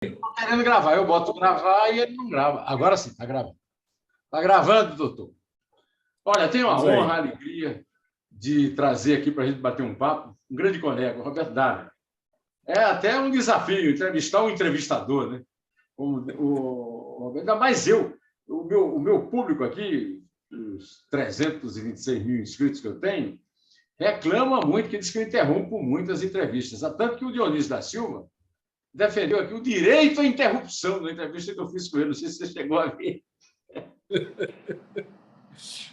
Estou querendo gravar, eu boto gravar e ele não grava. Agora sim, está gravando. Está gravando, doutor. Olha, tenho a honra, a alegria de trazer aqui para a gente bater um papo um grande colega, o Roberto Dávila. É até um desafio entrevistar um entrevistador, né? Ainda mais eu. O meu público aqui, os 326 mil inscritos que eu tenho, reclama muito, que diz que eu interrompo muitas entrevistas. Tanto que o Dionísio da Silva defendeu aqui o direito à interrupção na entrevista que eu fiz com ele. Não sei se você chegou a ver.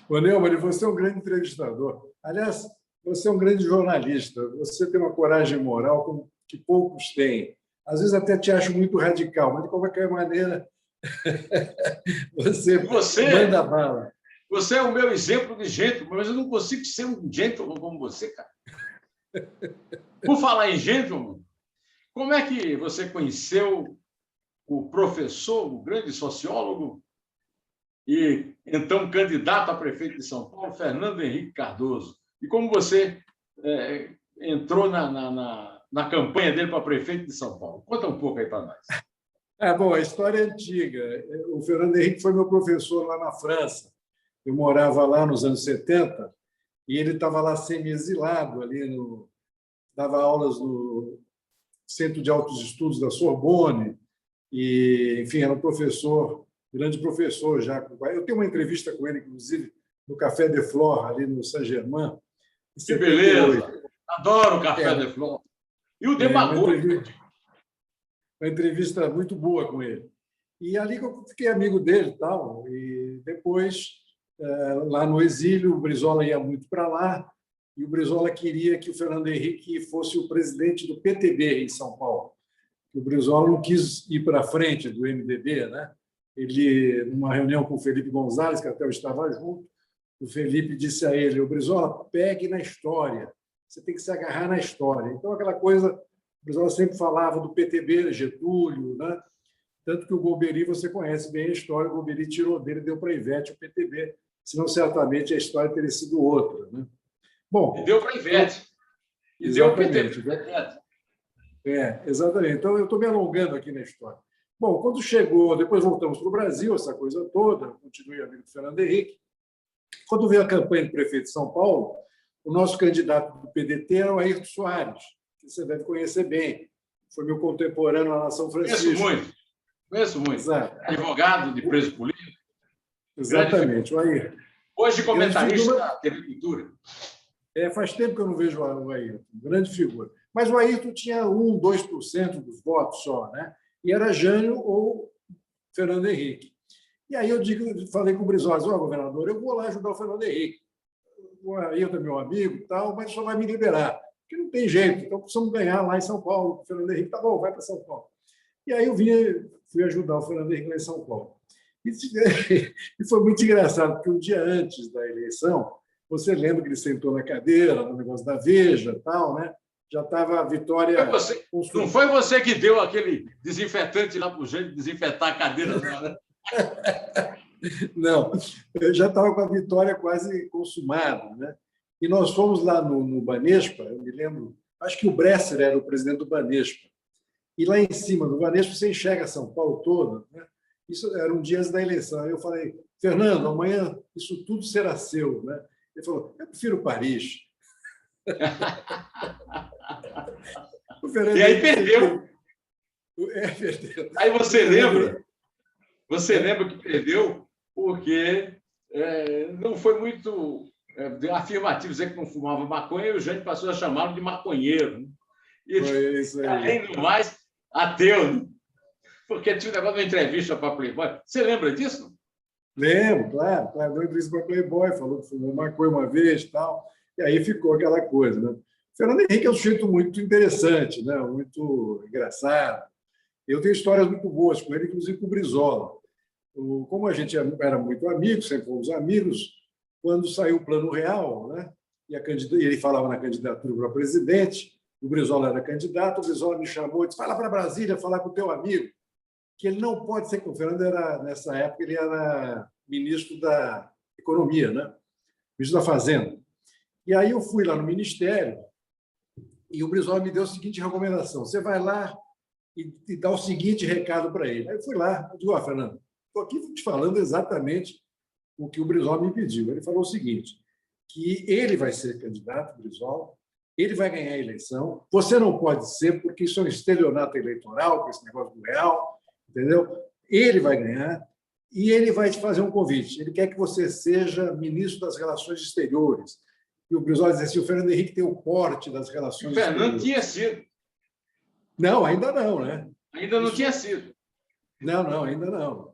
Ô, Neumann, você é um grande entrevistador. Aliás, você é um grande jornalista. Você tem uma coragem moral que poucos têm. Às vezes até te acho muito radical, mas de qualquer maneira você manda bala. Você é o meu exemplo de gentleman, mas eu não consigo ser um gentleman como você, cara. Por falar em gentleman, como é que você conheceu o professor, o grande sociólogo e então candidato a prefeito de São Paulo, Fernando Henrique Cardoso? E como você entrou na campanha dele para prefeito de São Paulo? Conta um pouco aí para nós. Bom, a história é antiga. O Fernando Henrique foi meu professor lá na França. Eu morava lá nos anos 70 e ele estava lá semi-exilado, dava aulas no Centro de Altos Estudos da Sorbonne, e, enfim, era um professor, grande professor já. Eu tenho uma entrevista com ele, inclusive, no Café de Flore, ali no Saint-Germain. Que beleza! Adoro o Café de Flore. E o Demagogo. Uma entrevista muito boa com ele. E ali que eu fiquei amigo dele e tal. E depois, lá no exílio, o Brizola ia muito para lá, e o Brizola queria que o Fernando Henrique fosse o presidente do PTB em São Paulo. O Brizola não quis ir para frente do MDB, né? Ele, numa reunião com o Felipe Gonzalez, que até eu estava junto, o Felipe disse a ele: "O Brizola, pegue na história, você tem que se agarrar na história". Então, aquela coisa, o Brizola sempre falava do PTB, Getúlio, né? Tanto que o Golbery, você conhece bem a história, o Golbery tirou dele e deu para a Ivete o PTB, senão certamente a história teria sido outra, né? Bom, e deu para a Ivete. E deu o PTB. Exatamente. Então, eu estou me alongando aqui na história. Bom, quando chegou, depois voltamos para o Brasil, essa coisa toda, continuei amigo do Fernando Henrique. Quando veio a campanha de prefeito de São Paulo, o nosso candidato do PDT era o Ayrton Soares, que você deve conhecer bem. Foi meu contemporâneo lá na São Francisco. Conheço muito. Exato. Advogado de preso político. Exatamente, o Ayrton. Hoje comentarista da TV Cultura. Faz tempo que eu não vejo o Ayrton, grande figura. Mas o Ayrton tinha 1%, 2% dos votos só, né? E era Jânio ou Fernando Henrique. E aí eu falei com o Brizola: governador, eu vou lá ajudar o Fernando Henrique. O Ayrton é meu amigo e tal, mas só vai me liberar, porque não tem jeito, então precisamos ganhar lá em São Paulo. O Fernando Henrique, tá bom, vai para São Paulo. E aí eu fui ajudar o Fernando Henrique lá em São Paulo. E foi muito engraçado, porque um dia antes da eleição, você lembra que ele sentou na cadeira, no negócio da Veja e tal, né? Já estava a vitória... Não foi você que deu aquele desinfetante lá para o jeito de desinfetar a cadeira, né? Não, eu já estava com a vitória quase consumada, né? E nós fomos lá no Banespa, eu me lembro, acho que o Bresser era o presidente do Banespa, e lá em cima do Banespa você enxerga São Paulo todo, né? Isso era um dia antes da eleição. Aí eu falei: Fernando, amanhã isso tudo será seu, né? Ele falou: eu prefiro Paris. E aí perdeu. Perdeu. Aí você lembra que perdeu porque não foi muito afirmativo dizer que não fumava maconha, e o gente passou a chamá-lo de maconheiro. E, além do mais, ateu, né? Porque tinha um negócio de uma entrevista para Playboy. Você lembra disso? Lembro, claro. Deu uma entrevista para Playboy, falou que fumou maconha uma vez e tal. E aí ficou aquela coisa, né? Fernando Henrique é um sujeito muito interessante, né? Muito engraçado. Eu tenho histórias muito boas com ele, inclusive com o Brizola. Como a gente era muito amigo, sempre fomos amigos, quando saiu o Plano Real, né? E ele falava na candidatura para presidente, o Brizola era candidato, o Brizola me chamou e disse: fala para Brasília, falar com o teu amigo, que ele não pode ser... O Fernando nessa época, ele era ministro da Economia, né? Ministro da Fazenda. E aí eu fui lá no Ministério e o Brizola me deu a seguinte recomendação: você vai lá e dar o seguinte recado para ele. Aí eu fui lá, eu digo, Fernando, estou aqui te falando exatamente o que o Brizola me pediu. Ele falou o seguinte, que ele vai ser candidato, Brizola, ele vai ganhar a eleição, você não pode ser, porque isso é um estelionato eleitoral, com esse negócio do real, entendeu? Ele vai ganhar e ele vai te fazer um convite. Ele quer que você seja ministro das Relações Exteriores. E o Brizola dizia assim, o Fernando Henrique tem o porte das relações exteriores. O Fernando tinha sido. Não, ainda não, né? Ainda não tinha sido. Não, ainda não.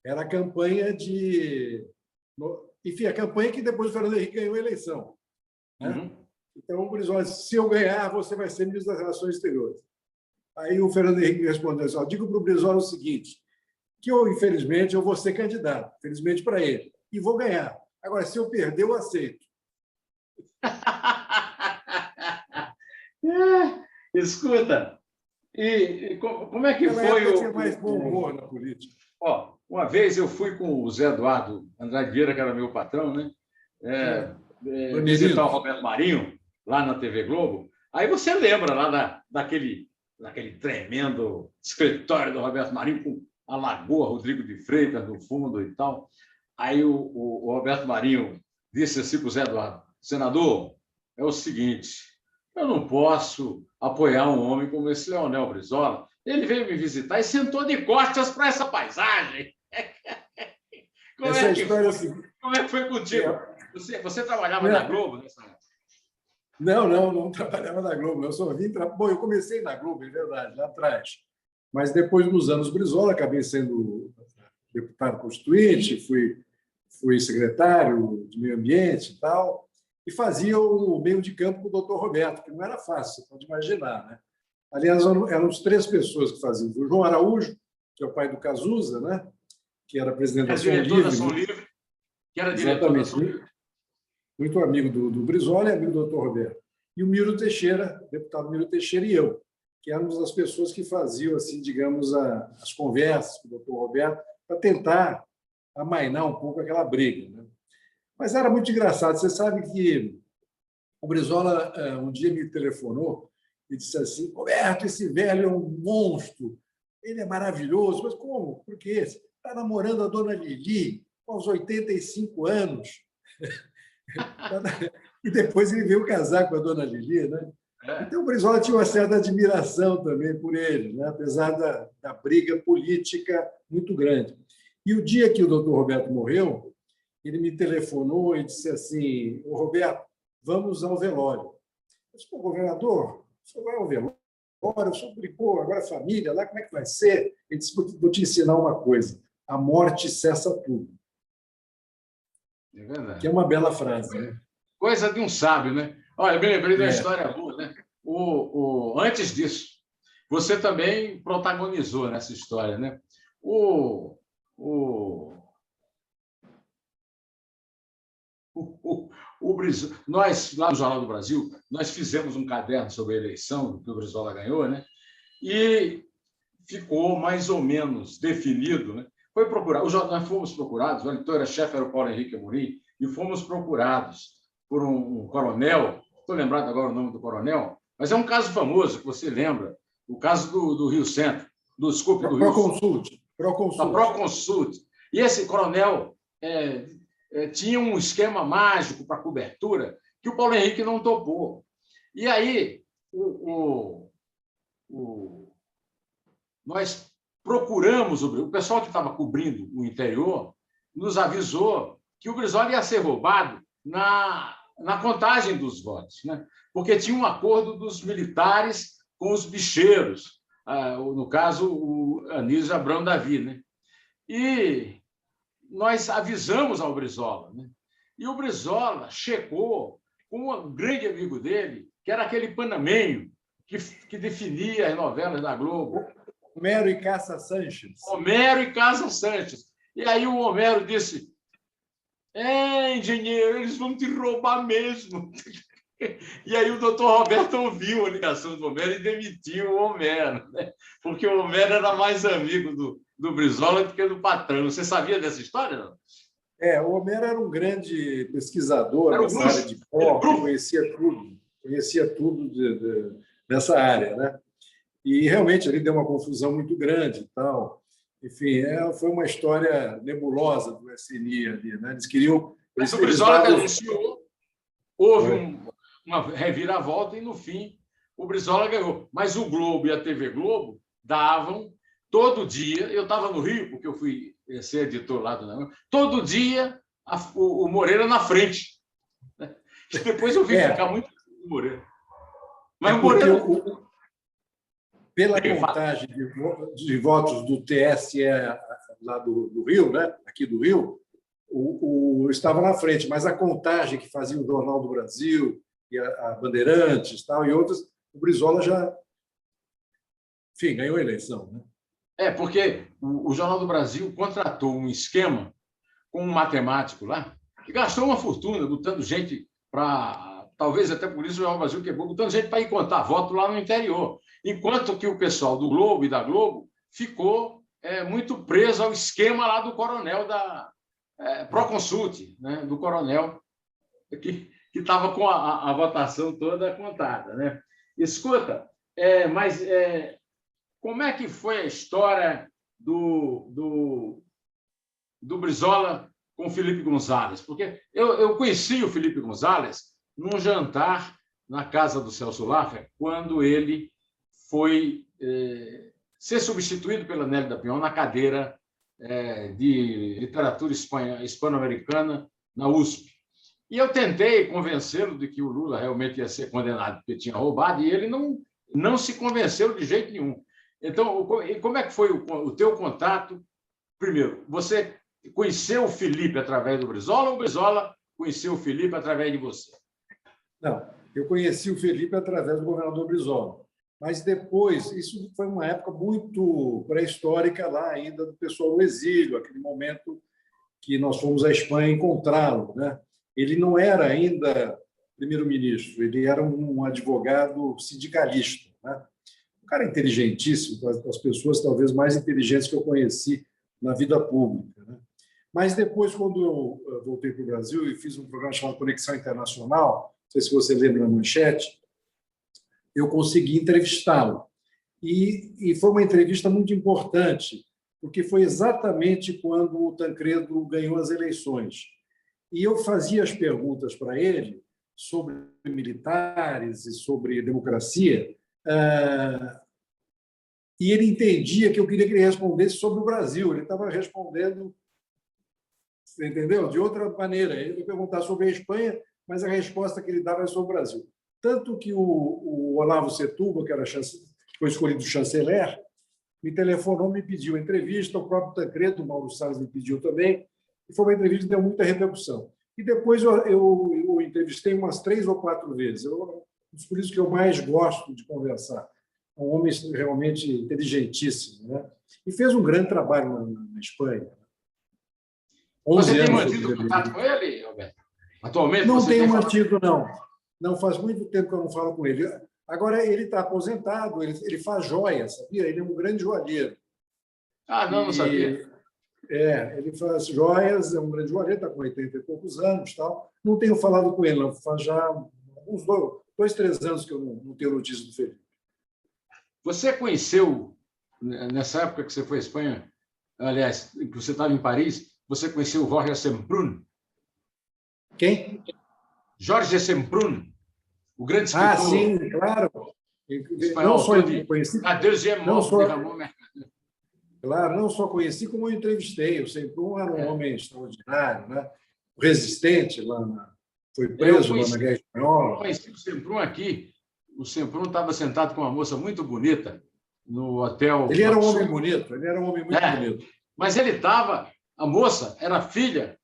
Era a campanha de... Enfim, a campanha que depois o Fernando Henrique ganhou a eleição. Né? Uhum. Então, o Brizola disse, se eu ganhar, você vai ser ministro das Relações Exteriores. Aí o Fernando Henrique respondeu assim, digo para o Brizola o seguinte, que eu, infelizmente, eu vou ser candidato, felizmente para ele, e vou ganhar. Agora, se eu perder, eu aceito. Escuta, e como é que foi o... tinha mais bom humor na política. Uma vez eu fui com o Zé Eduardo Andrade Vieira, que era meu patrão, né? Visitar o Roberto Marinho, lá na TV Globo. Aí você lembra lá daquele tremendo escritório do Roberto Marinho, com a Lagoa Rodrigo de Freitas no fundo e tal. Aí o Roberto Marinho disse assim para o Zé Eduardo, senador, é o seguinte, eu não posso apoiar um homem como esse Leonel Brizola. Ele veio me visitar e sentou de costas para essa paisagem. Como é que foi contigo? Você trabalhava na Globo nessa época? Não trabalhava na Globo. Eu comecei na Globo, é verdade, lá atrás. Mas depois, nos anos Brizola, acabei sendo deputado constituinte, fui secretário de Meio Ambiente e tal, e fazia o meio de campo com o doutor Roberto, que não era fácil, você pode imaginar, né? Aliás, eram as 3 pessoas que faziam. O João Araújo, que é o pai do Cazuza, né? Que era presidente da Ação Livre. Que era diretor da Ação Livre. Muito amigo do Brizola e amigo do doutor Roberto. E o Miro Teixeira, deputado Miro Teixeira e eu, que éramos as pessoas que faziam, assim, digamos, as conversas com o doutor Roberto para tentar amainar um pouco aquela briga, né? Mas era muito engraçado. Você sabe que o Brizola um dia me telefonou e disse assim, Roberto, esse velho é um monstro, ele é maravilhoso. Mas como? Por quê? Está namorando a dona Lili aos 85 anos. E depois ele veio casar com a dona Lili, né? Então o Brizola tinha uma certa admiração também por ele, né? Apesar da briga política muito grande. E o dia que o doutor Roberto morreu, ele me telefonou e disse assim, Roberto, vamos ao velório. Eu disse, governador, o senhor vai ao velório? O senhor brigou, agora a família, lá como é que vai ser? Ele disse, vou te ensinar uma coisa, a morte cessa tudo. É verdade. Que é uma bela frase, né? Coisa de um sábio, né? Olha, eu me lembrei de uma história boa, né? Antes disso, você também protagonizou nessa história, né? Nós, lá no Jornal do Brasil, nós fizemos um caderno sobre a eleição que o Brizola ganhou, né? E ficou mais ou menos definido, né? Foi procurado, nós fomos procurados, o editor-chefe era o Paulo Henrique Amorim, e fomos procurados por um coronel, estou lembrado agora o nome do coronel, mas é um caso famoso, que você lembra, o caso do Rio Centro, do Proconsult. Da Proconsult. E esse coronel tinha um esquema mágico para cobertura que o Paulo Henrique não topou. E aí, nós procuramos, o pessoal que estava cobrindo o interior nos avisou que o Brizola ia ser roubado na contagem dos votos, né? Porque tinha um acordo dos militares com os bicheiros, no caso, o Anísio Abrão Davi, né? E nós avisamos ao Brizola, né? E o Brizola checou com um grande amigo dele, que era aquele panamenho que definia as novelas da Globo. Homero e Casa Sanches. Homero e Casa Sanches. E aí o Homero disse, engenheiro, eles vão te roubar mesmo. E aí o doutor Roberto ouviu a ligação do Homero e demitiu o Homero, né? Porque o Homero era mais amigo do Brizola do que do patrão. Você sabia dessa história, não? O Homero era um grande pesquisador nessa área de pop, conhecia tudo dessa área, né? E realmente ali deu uma confusão muito grande e tal. Enfim, foi uma história nebulosa do SNI ali, né? Eles queriam. Mas o Brizola que anunciou, houve Foi. uma reviravolta e, no fim, o Brizola ganhou. Mas o Globo e a TV Globo davam todo dia. Eu estava no Rio, porque eu fui ser editor lá do. Todo dia o Moreira na frente. Depois eu vi ficar muito com o Moreira. Mas o Moreira. Pela contagem de votos do TSE lá do Rio, né? Aqui do Rio, estava na frente, mas a contagem que fazia o Jornal do Brasil, e a Bandeirantes tal, e outras, o Brizola já, enfim, ganhou a eleição. Né? Porque o Jornal do Brasil contratou um esquema com um matemático lá, que gastou uma fortuna botando gente para. Talvez até por isso o Jornal do Brasil quebrou, botando gente para ir contar voto lá no interior. Enquanto que o pessoal do Globo e da Globo ficou muito preso ao esquema lá do coronel da Proconsult, né? Do coronel que estava com a votação toda contada. Né? Escuta, mas como é que foi a história do Brizola com o Felipe Gonzalez? Porque eu conheci o Felipe Gonzalez num jantar na casa do Celso Laffer, quando ele foi ser substituído pela Nelly da Pinhon na cadeira de literatura hispano-americana na USP. E eu tentei convencê-lo de que o Lula realmente ia ser condenado porque tinha roubado, e ele não se convenceu de jeito nenhum. Então, como é que foi o teu contato? Primeiro, você conheceu o Felipe através do Brizola ou o Brizola conheceu o Felipe através de você? Não, eu conheci o Felipe através do governador Brizola. Mas depois, isso foi uma época muito pré-histórica lá ainda do pessoal do exílio, aquele momento que nós fomos à Espanha encontrá-lo. Né? Ele não era ainda primeiro-ministro, ele era um advogado sindicalista. Né? Um cara inteligentíssimo, as pessoas talvez mais inteligentes que eu conheci na vida pública. Né? Mas depois, quando eu voltei para o Brasil e fiz um programa chamado Conexão Internacional, não sei se você lembra na Manchete, eu consegui entrevistá-lo. E foi uma entrevista muito importante, porque foi exatamente quando o Tancredo ganhou as eleições. E eu fazia as perguntas para ele sobre militares e sobre democracia, e ele entendia que eu queria que ele respondesse sobre o Brasil. Ele estava respondendo, você entendeu? De outra maneira. Ele ia perguntar sobre a Espanha, mas a resposta que ele dava era sobre o Brasil. Tanto que o Olavo Setúbal, que foi escolhido chanceler, me telefonou, me pediu entrevista, o próprio Tancredo, o Mauro Salles me pediu também, e foi uma entrevista que deu muita repercussão. E depois eu entrevistei umas 3 ou 4 vezes. Por isso que eu mais gosto de conversar. É um homem realmente inteligentíssimo. Né? E fez um grande trabalho na Espanha. Você tem mantido contato com ele, Roberto? Atualmente não tenho mantido, não. Não, faz muito tempo que eu não falo com ele. Agora, ele está aposentado, ele faz joias, sabia? Ele é um grande joalheiro. Não sabia. Ele faz joias, é um grande joalheiro, está com 80 e poucos anos. Tal. Não tenho falado com ele, não. Faz já uns 2, 3 anos que eu não tenho notícia do Felipe. Você conheceu, nessa época que você foi à Espanha, aliás, que você estava em Paris, você conheceu o Jorge Semprún? Quem? Jorge Semprún, o grande escritor. Sim, claro. Espanhol, não só eu conheci. A Deuxième Mort de Ramon Mercader. Claro, não só conheci, como eu entrevistei. O Semprún era um homem extraordinário, né? Resistente lá foi preso lá na Guerra Espanhola. Eu conheci o Semprún aqui. O Semprún estava sentado com uma moça muito bonita no hotel. Ele era um homem bonito, ele era um homem muito bonito. Mas ele estava. A moça era filha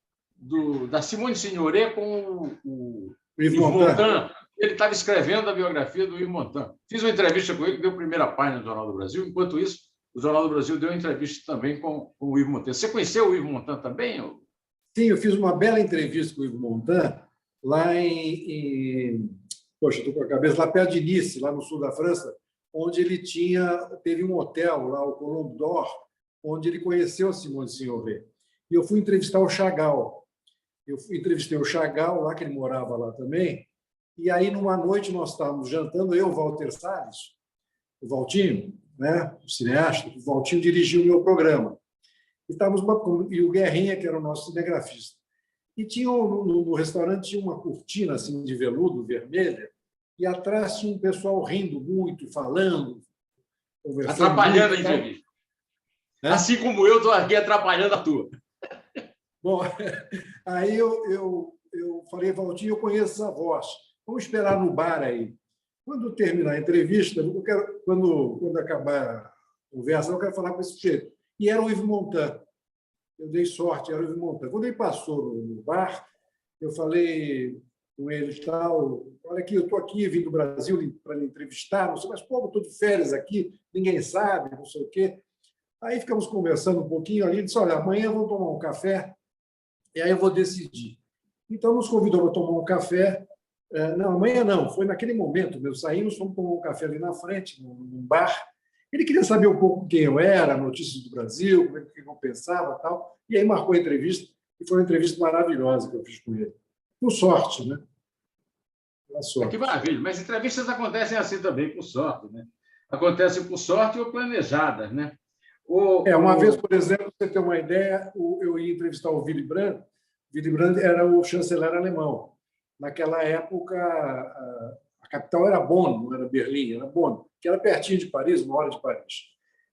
da Simone Signoret com o Yves Montand. Ele estava escrevendo a biografia do Yves Montand. Fiz uma entrevista com ele, que deu a primeira página do Jornal do Brasil. Enquanto isso, o Jornal do Brasil deu uma entrevista também com o Yves Montand. Você conheceu o Yves Montand também? Sim, eu fiz uma bela entrevista com o Yves Montand lá Poxa, estou com a cabeça, lá perto de Nice, lá no sul da França, onde ele teve um hotel, lá, o Colombe d'Or, onde ele conheceu a Simone Signoret. E eu fui entrevistar o Chagall. Eu entrevistei o Chagall, lá que ele morava lá também, e aí, numa noite, nós estávamos jantando, eu, Walter Salles, o Valtinho, né, o cineasta, o Valtinho dirigiu o meu programa. E o Guerrinha, que era o nosso cinegrafista. E tinha no restaurante tinha uma cortina assim, de veludo vermelha, e atrás tinha um pessoal rindo muito, falando, conversando. Atrapalhando muito, a entrevista. né? Assim como eu estou aqui atrapalhando a tua. Bom, aí eu falei, Valtinho, eu conheço essa voz. Vamos esperar no bar aí. Quando terminar a entrevista, quando acabar a conversa, eu quero falar com esse sujeito. E era o Yves Montand. Eu dei sorte, era o Yves Montand. Quando ele passou no bar, eu falei com ele e tal, olha aqui, eu estou aqui, vim do Brasil para lhe entrevistar, não sei, mas, pô, eu estou de férias aqui, ninguém sabe, não sei o quê. Aí ficamos conversando um pouquinho ali, ele disse, olha, amanhã vamos tomar um café, e aí eu vou decidir. Então, nos convidou para tomar um café. Não, amanhã não, foi naquele momento, saímos, fomos tomar um café ali na frente, num bar. Ele queria saber um pouco quem eu era, notícias do Brasil, como é que eu pensava e tal. E aí marcou a entrevista, e foi uma entrevista maravilhosa que eu fiz com ele. Com sorte, né? Com sorte. Que maravilha. Mas entrevistas acontecem assim também, com sorte, né? Acontecem com sorte ou planejadas, né? Uma vez, por exemplo, para você ter uma ideia, eu ia entrevistar o Willy Brandt. Willy Brandt era o chanceler alemão. Naquela época, a capital era Bonn, não era Berlim, era Bonn, que era pertinho de Paris, 1 hora de Paris.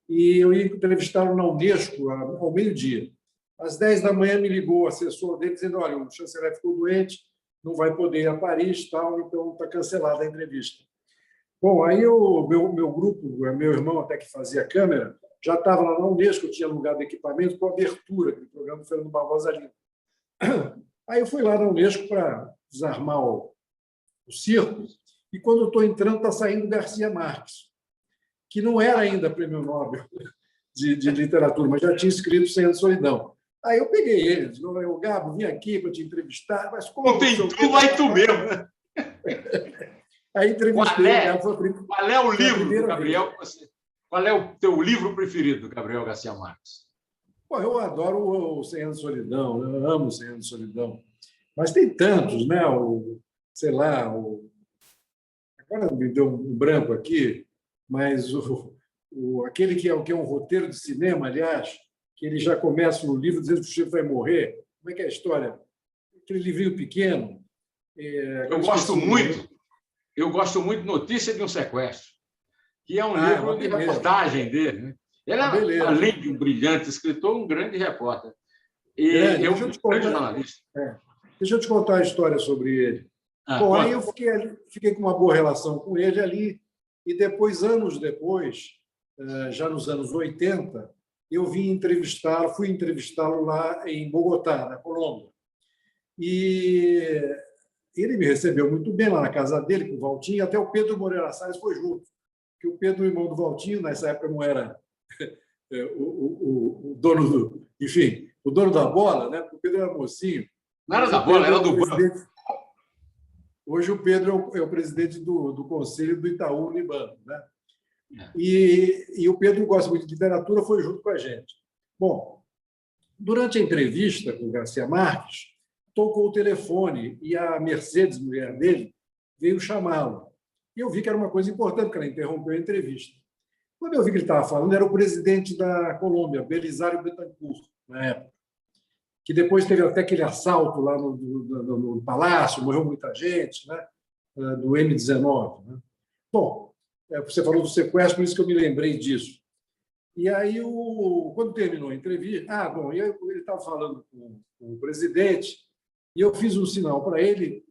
E eu ia entrevistá-lo na Unesco ao meio-dia. Às 10 da manhã me ligou o assessor dele dizendo, olha, o chanceler ficou doente, não vai poder ir a Paris, tal, então está cancelada a entrevista. Bom, aí o meu grupo, meu irmão até que fazia câmera, já estava lá na Unesco, eu tinha alugado equipamento para abertura, aquele programa do Fernando Barbosa Lima. Aí eu fui lá na Unesco para desarmar o circo, e quando eu estou entrando, está saindo Garcia Marques, que não era ainda prêmio Nobel de literatura, mas já tinha escrito Cem Anos de Solidão. Aí eu peguei ele, disse, Gabo, vim aqui para te entrevistar, mas como... Não tem tu, vai tu mesmo, né? Aí entrevistei Qual é o livro do Gabriel? Qual é o teu livro preferido do Gabriel Garcia Marques? Pô, eu adoro o Cem Anos de Solidão, eu amo o Cem Anos de Solidão. Mas tem tantos, né? Agora me deu um branco aqui, mas aquele que é um roteiro de cinema, aliás, que ele já começa no livro dizendo que o sujeito vai morrer. Como é que é a história? Aquele livrinho pequeno. Eu gosto muito Notícia de um Sequestro, que é um livro de reportagem dele, né? Ele é, além de um brilhante escritor, um grande repórter. E é um grande jornalista. Deixa eu te contar a história sobre ele. Bom, aí eu fiquei com uma boa relação com ele ali, e depois, anos depois, já nos anos 80, eu fui entrevistá-lo lá em Bogotá, na Colômbia. E ele me recebeu muito bem lá na casa dele, com o Valtinho, até o Pedro Moreira Salles foi junto, porque o Pedro, irmão do Valtinho, nessa época não era o dono o dono da bola, né? Porque o Pedro era mocinho. Não era da bola, era do banco. Hoje o Pedro é o presidente do conselho do Itaú Unibanco, né? E o Pedro gosta muito de literatura, foi junto com a gente. Bom, durante a entrevista com o Garcia Marques, tocou o telefone e a Mercedes, mulher dele, veio chamá-lo. E eu vi que era uma coisa importante, porque ela interrompeu a entrevista. Quando eu vi que ele estava falando, era o presidente da Colômbia, Belisário Betancourt, na época, que depois teve até aquele assalto lá no Palácio, morreu muita gente, né? Do M19. Né? Bom, você falou do sequestro, por isso que eu me lembrei disso. E aí, quando terminou a entrevista, ele estava falando com o presidente, e eu fiz um sinal para ele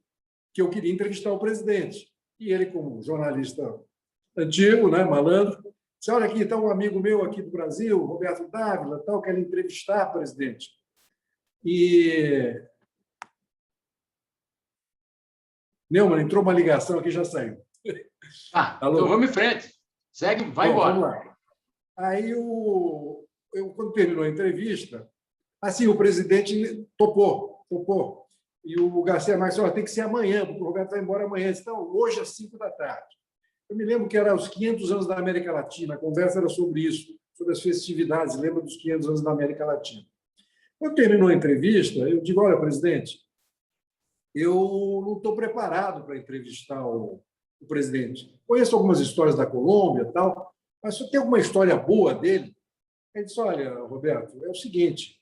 que eu queria entrevistar o presidente. E ele, como jornalista antigo, né, malandro, disse, olha aqui, está um amigo meu aqui do Brasil, Roberto Dávila, tal, quer entrevistar o presidente. E... Neumann, entrou uma ligação aqui, já saiu. Então vamos em frente. Segue, vai embora. Vamos lá. Aí, quando terminou a entrevista, assim, o presidente topou. E o Garcia Marques disse, tem que ser amanhã, porque o Roberto vai embora amanhã. Então, hoje às 5 da tarde. Eu me lembro que era os 500 anos da América Latina, a conversa era sobre isso, sobre as festividades, lembra dos 500 anos da América Latina. Quando terminou a entrevista, eu digo, olha, presidente, eu não estou preparado para entrevistar o presidente. Conheço algumas histórias da Colômbia e tal, Mas se tem alguma história boa dele, ele disse, olha, Roberto, é o seguinte,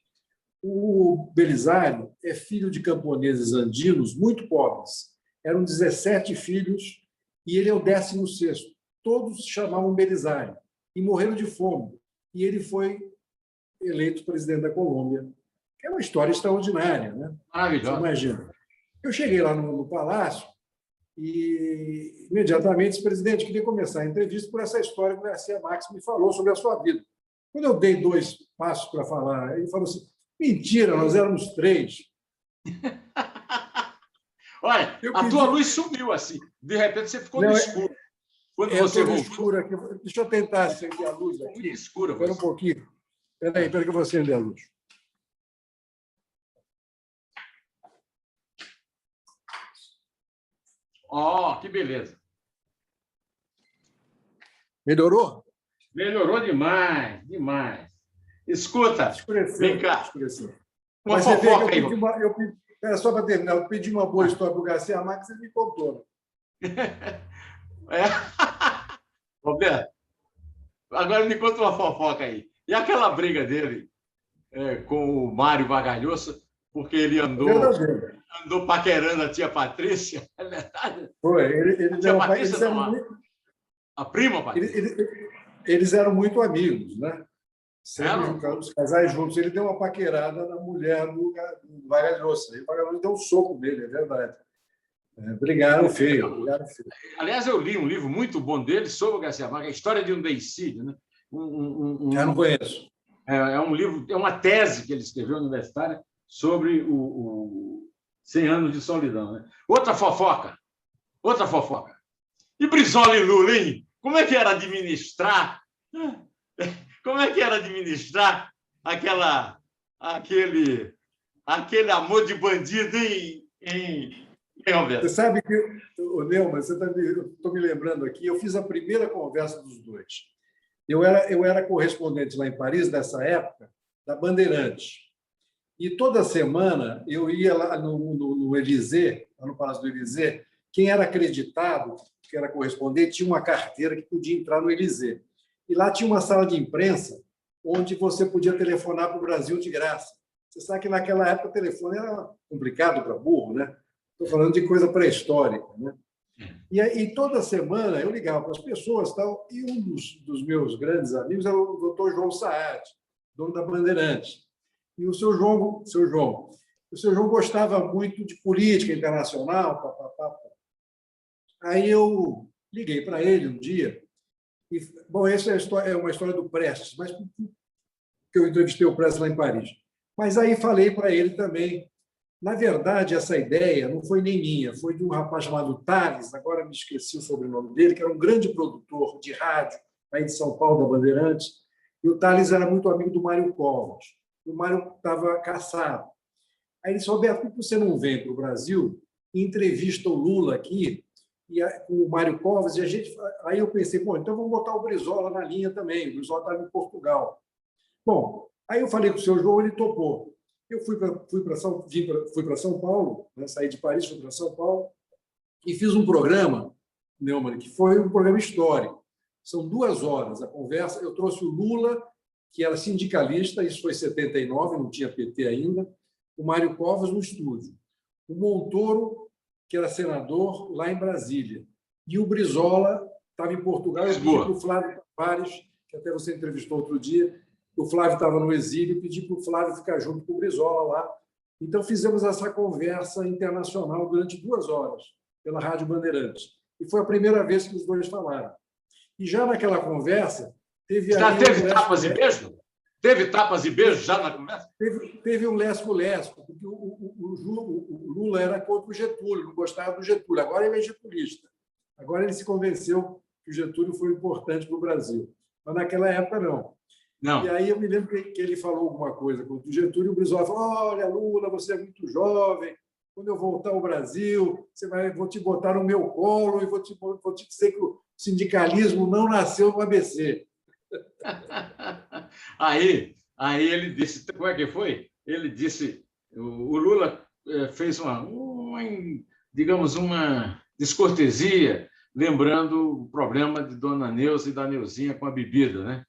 o Belisário é filho de camponeses andinos muito pobres. Eram 17 filhos e ele é o 16º. Todos se chamavam Belisário e morreram de fome. E ele foi eleito presidente da Colômbia, que é uma história extraordinária, né? Maravilhoso. Você imagina. Eu cheguei lá no palácio e, imediatamente, disse, presidente, queria começar a entrevista por essa história que o Garcia Marques me falou sobre a sua vida. Quando eu dei 2 passos para falar, ele falou assim, mentira, nós éramos 3. Olha, a tua luz sumiu assim. De repente, você ficou no escuro. Quando você voltou... escuro aqui. Deixa eu tentar acender a luz aqui. Muito escura. Espera um pouquinho. Espera que eu vou acender a luz. Que beleza. Melhorou? Melhorou demais, demais. Escuta, vem cá. Escureceu. Uma fofoca aí. Era só para terminar, eu pedi uma boa história para o Garcia Marques e ele me contou. Roberto, agora me conta uma fofoca aí. E aquela briga dele com o Mário Vargalhosa, porque ele andou paquerando a tia Patrícia? É verdade? Foi. Ele tia Patrícia a prima Patrícia? Eles eram muito amigos, né? Sempre os casais juntos. Ele deu uma paquerada na mulher do Vargalhosa. E o Vargalhosa deu um soco nele, é verdade. Brigaram feio. Aliás, eu li um livro muito bom dele sobre o Garcia Marques, a história de um deicídio, né? Eu não conheço. É um livro, é uma tese que ele escreveu universitária sobre o 100 anos de solidão. Né? Outra fofoca. E Brizola e Lula, hein? Como é que era administrar? Como é que era administrar aquele amor de bandido em Roberto? Você sabe que, Neumann, estou me lembrando aqui, eu fiz a primeira conversa dos dois. Eu era correspondente lá em Paris, nessa época, da Bandeirantes. E toda semana eu ia lá no Élysée, lá no Palácio do Élysée, quem era acreditado, que era correspondente, tinha uma carteira que podia entrar no Élysée. E lá tinha uma sala de imprensa onde você podia telefonar para o Brasil de graça. Você sabe que naquela época o telefone era complicado para burro, né? Estou falando de coisa pré-histórica, né? E toda semana eu ligava para as pessoas tal, e um dos meus grandes amigos era o doutor João Saad, dono da Bandeirantes. E o seu João gostava muito de política internacional. Papapá. Aí eu liguei para ele um dia. Bom, essa é uma história do Prestes, mas que eu entrevistei o Prestes lá em Paris. Mas aí falei para ele também. Na verdade, essa ideia não foi nem minha, foi de um rapaz chamado Thales, agora me esqueci o sobrenome dele, que era um grande produtor de rádio aí de São Paulo, da Bandeirantes, e o Thales era muito amigo do Mário Covas. O Mário estava caçado. Aí ele disse, Roberto, por que você não vem para o Brasil e entrevista o Lula aqui, com o Mário Covas, e a gente... Aí eu pensei, bom, então vamos botar o Brizola na linha também, o Brizola estava em Portugal. Bom, aí eu falei com o seu João, ele topou. Eu fui para São Paulo, né? Saí de Paris, fui para São Paulo, e fiz um programa, Neumann, que foi um programa histórico. São 2 horas a conversa. Eu trouxe o Lula, que era sindicalista, isso foi em 79, não tinha PT ainda, o Mário Covas no estúdio, o Montoro, que era senador, lá em Brasília, e o Brizola estava em Portugal. Eu pedi para o Flávio Tavares, que até você entrevistou outro dia, o Flávio estava no exílio, e pedi para o Flávio ficar junto com o Brizola lá. Então, fizemos essa conversa internacional durante 2 horas, pela Rádio Bandeirantes. E foi a primeira vez que os dois falaram. E já naquela conversa, teve... Já teve tapas e beijos? Teve tapas e beijos já na conversa? Teve um lesco-lesco, porque o Lula era contra o Getúlio, não gostava do Getúlio. Agora ele é getulista. Agora ele se convenceu que o Getúlio foi importante para o Brasil. Mas naquela época, não. Não. E aí eu me lembro que ele falou alguma coisa contra o Getúlio, e o Brizola falou, olha, Lula, você é muito jovem, quando eu voltar ao Brasil, vou te botar no meu colo e vou te dizer que o sindicalismo não nasceu no ABC. Aí ele disse, como é que foi? Ele disse, o Lula fez digamos, uma descortesia lembrando o problema de Dona Neuza e da Neuzinha com a bebida, né?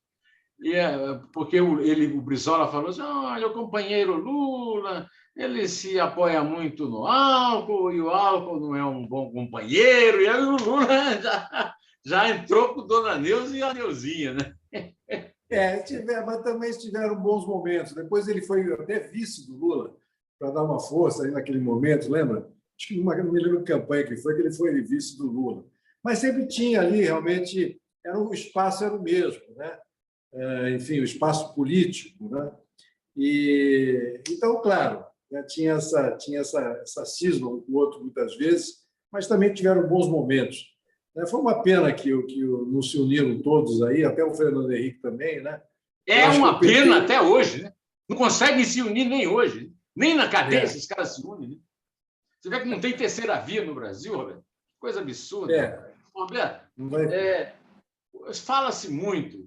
Porque o Brizola falou assim: olha, o companheiro Lula, ele se apoia muito no álcool, e o álcool não é um bom companheiro, e aí o Lula já entrou com Dona Neuza e a Neuzinha, né? Mas também tiveram bons momentos. Depois ele foi até vice do Lula, para dar uma força aí naquele momento, lembra? Acho que não me lembro que campanha que ele foi vice do Lula. Mas sempre tinha ali, realmente, o espaço era o mesmo, né? Enfim, o espaço político, né? Então, claro, né, tinha essa cisma um com o outro muitas vezes, mas também tiveram bons momentos. Foi uma pena que não se uniram todos aí, até o Fernando Henrique também, né? É uma pena até hoje, né? Não conseguem se unir nem hoje, né? Nem na cadeia esses caras se unem. Né? Você vê que não tem terceira via no Brasil, Roberto? Coisa absurda. Roberto, fala-se muito,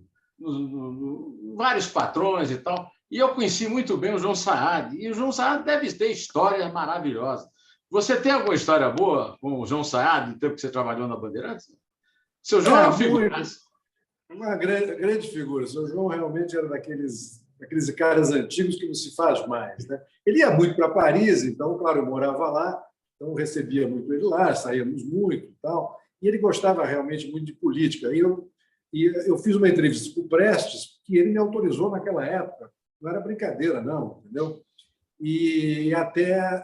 vários patrões e tal, e eu conheci muito bem o João Saad, e o João Saad deve ter histórias maravilhosas. Você tem alguma história boa com o João Saad, do tempo que você trabalhou na Bandeirantes? Seu João é uma figura. Uma grande figura. O seu João realmente era daqueles caras antigos que não se faz mais. Né? Ele ia muito para Paris, então, claro, eu morava lá, então recebia muito ele lá, saíamos muito e tal. E ele gostava realmente muito de política. E eu fiz uma entrevista com o Prestes, que ele me autorizou naquela época. Não era brincadeira, não, entendeu? E até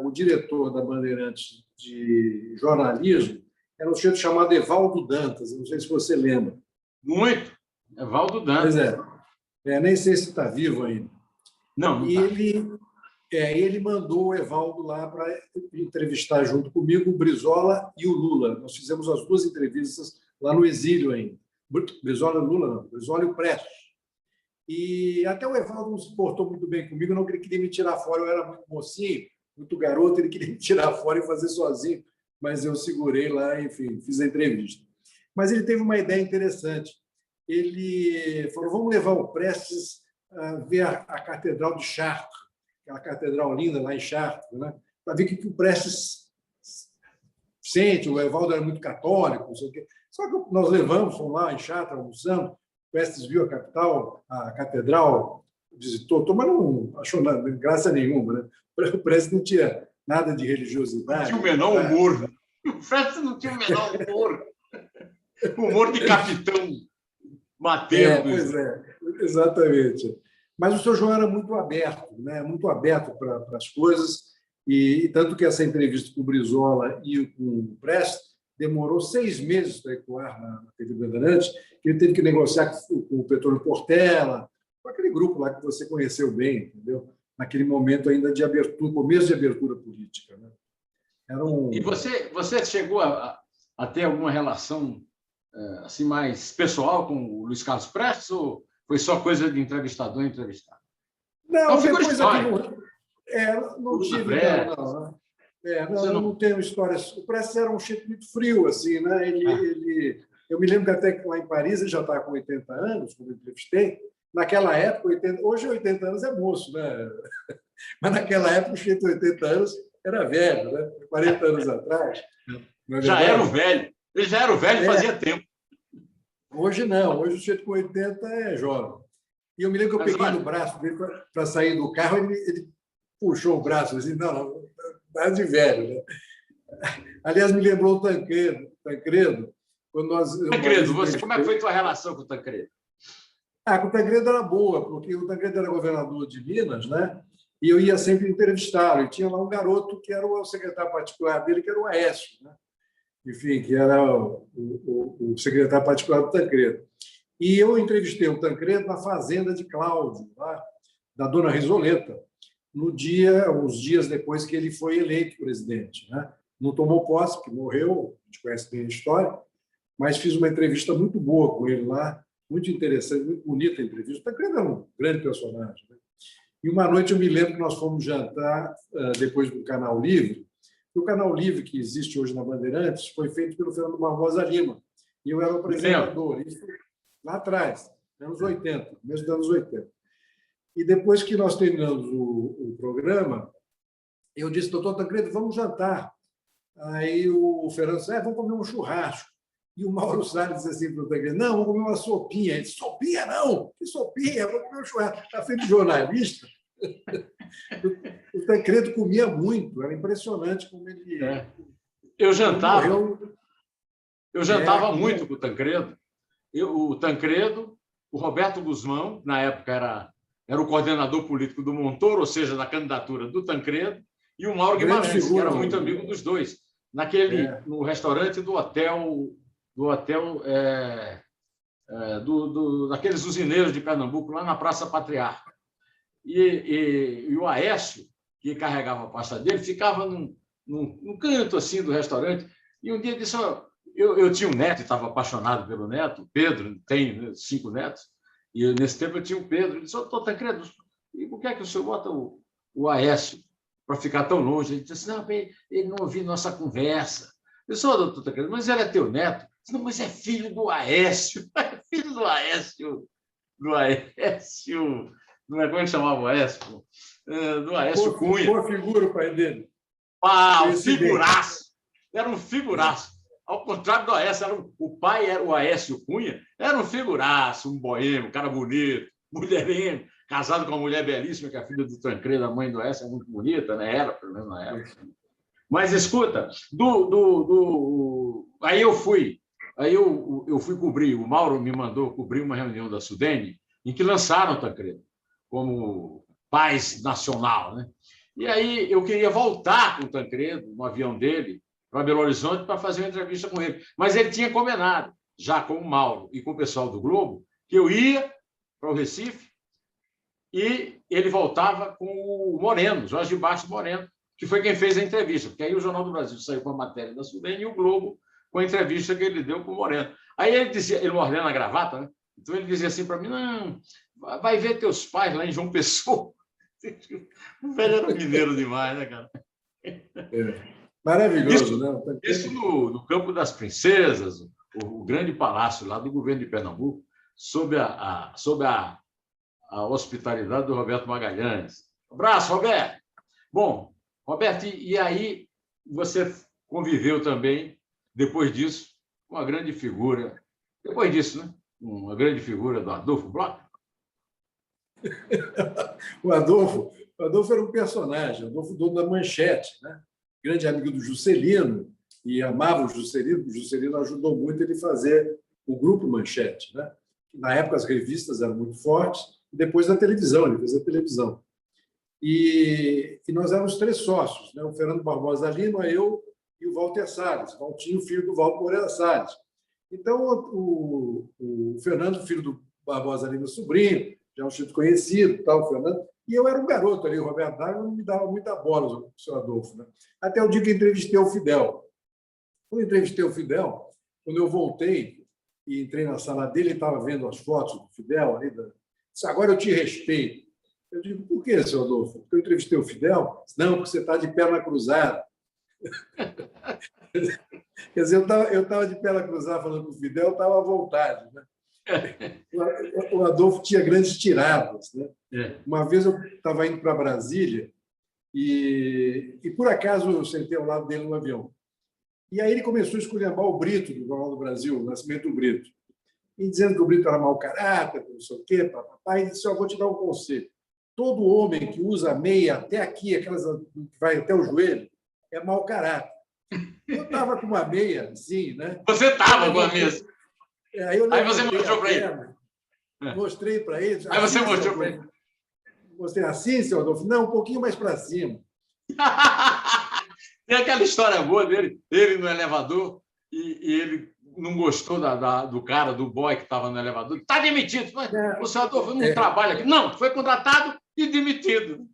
o diretor da Bandeirantes de jornalismo era um sujeito chamado Evaldo Dantas, não sei se você lembra. Muito. Evaldo Dantas. Pois nem sei se está vivo ainda. Não e ele mandou o Evaldo lá para entrevistar junto comigo o Brizola e o Lula. Nós fizemos as duas entrevistas lá no exílio ainda. Brizola e Lula, não. Brizola e o Prestes. E até o Evaldo não se portou muito bem comigo, não, que ele queria me tirar fora. Eu era muito mocinho, muito garoto, ele queria me tirar fora e fazer sozinho. Mas eu segurei lá, enfim, fiz a entrevista. Mas ele teve uma ideia interessante. Ele falou: vamos levar o Prestes a ver a Catedral de Chartres, aquela catedral linda lá em Chartres, né? Para ver o que o Prestes sente. O Evaldo era muito católico, não sei o quê. Só que nós levamos, fomos lá em Chartres, almoçamos. O Prestes viu a capital, a catedral, visitou, mas não achou nada, graça nenhuma. Né? O Prestes não tinha nada de religiosidade. Não tinha o menor humor. O Prestes não tinha o menor humor. Humor de capitão Mateus. Pois exatamente. Mas o seu João era muito aberto, né? Muito aberto para as coisas, e tanto que essa entrevista com o Brizola e com o Prestes demorou 6 meses para ecoar na TV Bandeirantes, que ele teve que negociar com o Petróleo Portela, com aquele grupo lá que você conheceu bem, entendeu? Naquele momento ainda de abertura, começo de abertura política. Né? E você chegou a ter alguma relação assim mais pessoal com o Luiz Carlos Prestes, ou foi só coisa de entrevistador e entrevistado? Não, depois não tive, não tenho histórias. O Prestes era um jeito muito frio, assim, né? Eu me lembro que até que lá em Paris ele já estava com 80 anos, quando eu entrevistei. Naquela época, hoje 80 anos é moço, né? Mas naquela época, o sujeito de 80 anos era velho, né? 40 anos atrás. Já era o velho. Ele já era o velho fazia tempo. Hoje não. Hoje o sujeito com 80 é jovem. E eu me lembro que eu peguei no braço dele para sair do carro, ele puxou o braço, assim, não, nada de velho. Né? Aliás, me lembrou o Tancredo. Quando Tancredo, como é que foi a tua relação com o Tancredo? Com o Tancredo era boa, porque o Tancredo era governador de Minas, né? E eu ia sempre entrevistá-lo. E tinha lá um garoto que era o secretário particular dele, que era o Aécio, né? Enfim, que era o secretário particular do Tancredo. E eu entrevistei o Tancredo na fazenda de Cláudio, lá, da dona Risoleta, uns dias depois que ele foi eleito presidente. Né? Não tomou posse, porque morreu, a gente conhece bem a história, mas fiz uma entrevista muito boa com ele lá, muito interessante, muito bonita a entrevista. O Tancredo era um grande personagem. Né? E uma noite eu me lembro que nós fomos jantar depois do Canal Livre. E o Canal Livre, que existe hoje na Bandeirantes, foi feito pelo Fernando Barbosa Lima. E eu era o apresentador. Isso lá atrás, anos 80, mesmo dos anos 80. E depois que nós terminamos o programa, eu disse: doutor Tancredo, vamos jantar. Aí o Fernando disse: vamos comer um churrasco. E o Mauro Salles disse assim para o Tancredo: não, vou comer uma sopinha. Ele disse: sopinha não? Que sopinha? Vou comer um churrasco. Na frente do jornalista, o Tancredo comia muito, era impressionante como ele. Eu jantava. Morreu. Eu jantava muito com o Tancredo. O Tancredo, o Roberto Guzmão, na época era o coordenador político do Montoro, ou seja, da candidatura do Tancredo, e o Mauro Guimarães, que era muito amigo dos dois, no restaurante do hotel, daqueles usineiros de Pernambuco, lá na Praça Patriarca. E o Aécio, que carregava a pasta dele, ficava num canto assim do restaurante, e um dia disse: eu tinha um neto, estava apaixonado pelo neto, Pedro, tem 5 netos, e nesse tempo eu tinha o Pedro. Ele disse: doutor Tancredo, e por que é que o senhor bota o Aécio para ficar tão longe? Ele disse: não, ele não ouviu nossa conversa. Eu disse: doutor Tancredo, mas ele é teu neto? Disse: não, mas é filho do Aécio. É filho do Aécio. Do Aécio. Não é como é que chamava o Aécio? Do Aécio Cunha. Boa figura o pai dele. Um figuraço. Era um figuraço. Ao contrário do Aécio, o pai era o Aécio Cunha, era um figuraço, um boêmio, um cara bonito, mulherengo, casado com uma mulher belíssima, que é a filha do Tancredo, a mãe do Aécio, é muito bonita, né? Era, pelo menos na época. Mas, escuta, aí eu fui cobrir, o Mauro me mandou cobrir uma reunião da Sudene, em que lançaram o Tancredo como paz nacional, né? E aí eu queria voltar com o Tancredo, no avião dele, para Belo Horizonte, para fazer uma entrevista com ele. Mas ele tinha combinado, já com o Mauro e com o pessoal do Globo, que eu ia para o Recife e ele voltava com o Moreno, Jorge Bastos Moreno, que foi quem fez a entrevista, porque aí o Jornal do Brasil saiu com a matéria da Sudene e o Globo com a entrevista que ele deu com o Moreno. Aí ele dizia, ele mordendo a gravata, né? Então ele dizia assim para mim: não, vai ver teus pais lá em João Pessoa. O velho era mineiro demais, né, cara? Maravilhoso, né? Isso no Campo das Princesas, o grande palácio lá do governo de Pernambuco, sob a hospitalidade do Roberto Magalhães. Abraço, Roberto! Bom, Roberto, e aí você conviveu também, depois disso, com uma grande figura, depois disso, né? Uma grande figura do Adolfo Bloch. O Adolfo era um personagem, o Adolfo, dono da Manchete, né? Grande amigo do Juscelino, e amava o Juscelino. O Juscelino ajudou muito ele a fazer o Grupo Manchete, né? Na época, as revistas eram muito fortes, e depois a televisão, ele fez a televisão. E nós éramos 3 sócios, né? O Fernando Barbosa Lima, eu e o Walter Salles, Valtinho, filho do Walter Moreira Salles. Então, o Fernando, filho do Barbosa Lima, sobrinho, já um título conhecido, tal, Fernando, e eu era um garoto ali, o Roberto Dávila não me dava muita bola, o senhor Adolfo, né? Até o dia que entrevistei o Fidel. Quando eu entrevistei o Fidel, quando eu voltei e entrei na sala dele, ele estava vendo as fotos do Fidel ali, disse: agora eu te respeito. Eu digo: por quê, senhor Adolfo? Porque eu entrevistei o Fidel? Não, porque você está de perna cruzada. Quer dizer, eu estava de perna cruzada falando com o Fidel, estava à vontade, né? O Adolfo tinha grandes tiradas, né? Uma vez eu estava indo para Brasília e por acaso eu sentei ao lado dele no avião. E aí ele começou a esculhambar o Brito, do Jornal do Brasil, o Nascimento do Brito, e dizendo que o Brito era mau caráter, não sei o quê, papapá. E disse: eu vou te dar um conselho. Todo homem que usa meia até aqui, aquelas que vai até o joelho, é mau caráter. Eu estava com uma meia, assim, né? Você estava com a meia. Aí você mostrou para ele. Mostrei para ele. Aí você mostrou para ele. Mostrei assim, seu Adolfo? Não, um pouquinho mais para cima. Tem aquela história boa dele, ele no elevador, e ele não gostou do cara, do boy que estava no elevador. Está demitido. Mas o senhor Adolfo não trabalha aqui. Não, foi contratado e demitido.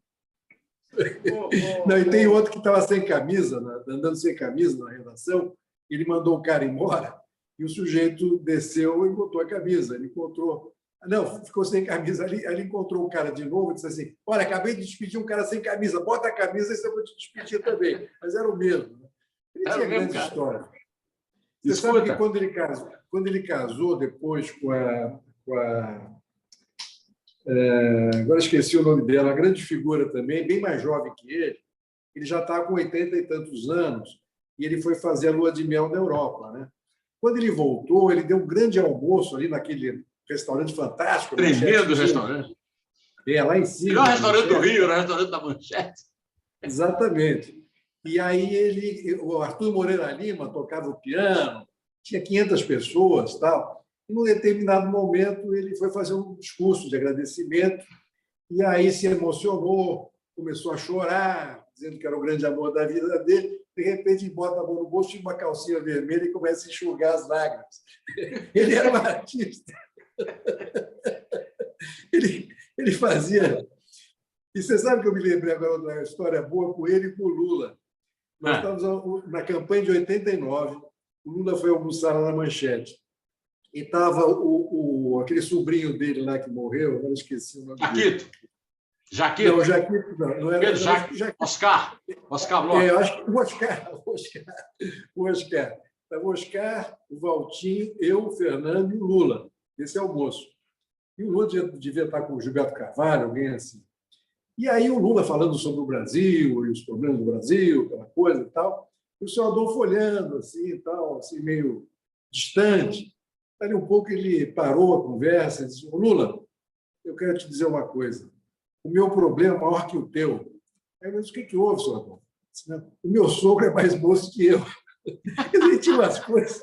Não, e tem outro que estava sem camisa, né? Andando sem camisa na redação. Ele mandou o cara embora e o sujeito desceu e botou a camisa. Ele encontrou... Não, ficou sem camisa. Ali encontrou o cara de novo e disse assim: olha, acabei de despedir um cara sem camisa, bota a camisa e eu vou te despedir também. Mas era o mesmo. Né? Ele tinha grande história. Você sabe que quando ele casou depois com a agora esqueci o nome dela, uma grande figura também, bem mais jovem que ele já estava com 80 e tantos anos, e ele foi fazer a lua de mel na Europa, né? Quando ele voltou, ele deu um grande almoço ali naquele restaurante fantástico. Tremendo restaurante. Lá em cima. Melhor restaurante do Rio, o restaurante da Manchete. Exatamente. E aí o Arthur Moreira Lima tocava o piano, tinha 500 pessoas, tal. E, num determinado momento, ele foi fazer um discurso de agradecimento e aí se emocionou, começou a chorar, dizendo que era o grande amor da vida dele. De repente, bota a mão no bolso, tira uma calcinha vermelha e começa a enxugar as lágrimas. Ele era um artista. Ele fazia... E você sabe que eu me lembrei agora de uma história boa com ele e com o Lula. Nós estávamos na campanha de 89, o Lula foi almoçar lá na Manchete. E estava aquele sobrinho dele lá que morreu, agora esqueci o nome dele. Jaquito? Não, Jaquito não era. Jaquito. Oscar Bloch. Eu acho que o Oscar. Estava o Oscar, o Valtinho, eu, o Fernando e o Lula. Esse almoço. E o Lula devia estar com o Gilberto Carvalho, alguém assim. E aí o Lula falando sobre o Brasil e os problemas do Brasil, aquela coisa e tal, e o senhor Adolfo olhando assim, tal, assim, meio distante. Ali um pouco ele parou a conversa e disse: Lula, eu quero te dizer uma coisa. O meu problema é maior que o teu. Aí eu disse: o que houve, senhor Adolfo? O meu sogro é mais moço que eu. Ele tinha umas coisas.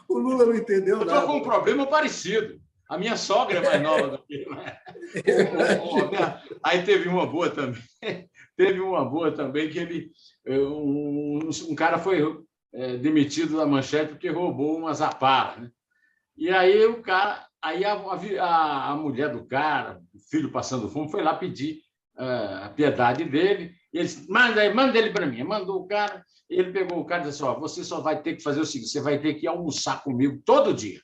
O Lula não entendeu nada. Eu estou com um problema parecido. A minha sogra é mais nova do que eu. Aí teve uma boa também. Teve uma boa também que ele, um cara foi demitido da Manchete porque roubou umas aparas, né? E aí o cara, aí a mulher do cara, o filho passando fome, foi lá pedir a piedade dele. E ele disse: manda ele para mim. Mandou o cara. Ele pegou o cara e disse: você só vai ter que fazer o seguinte, você vai ter que almoçar comigo todo dia.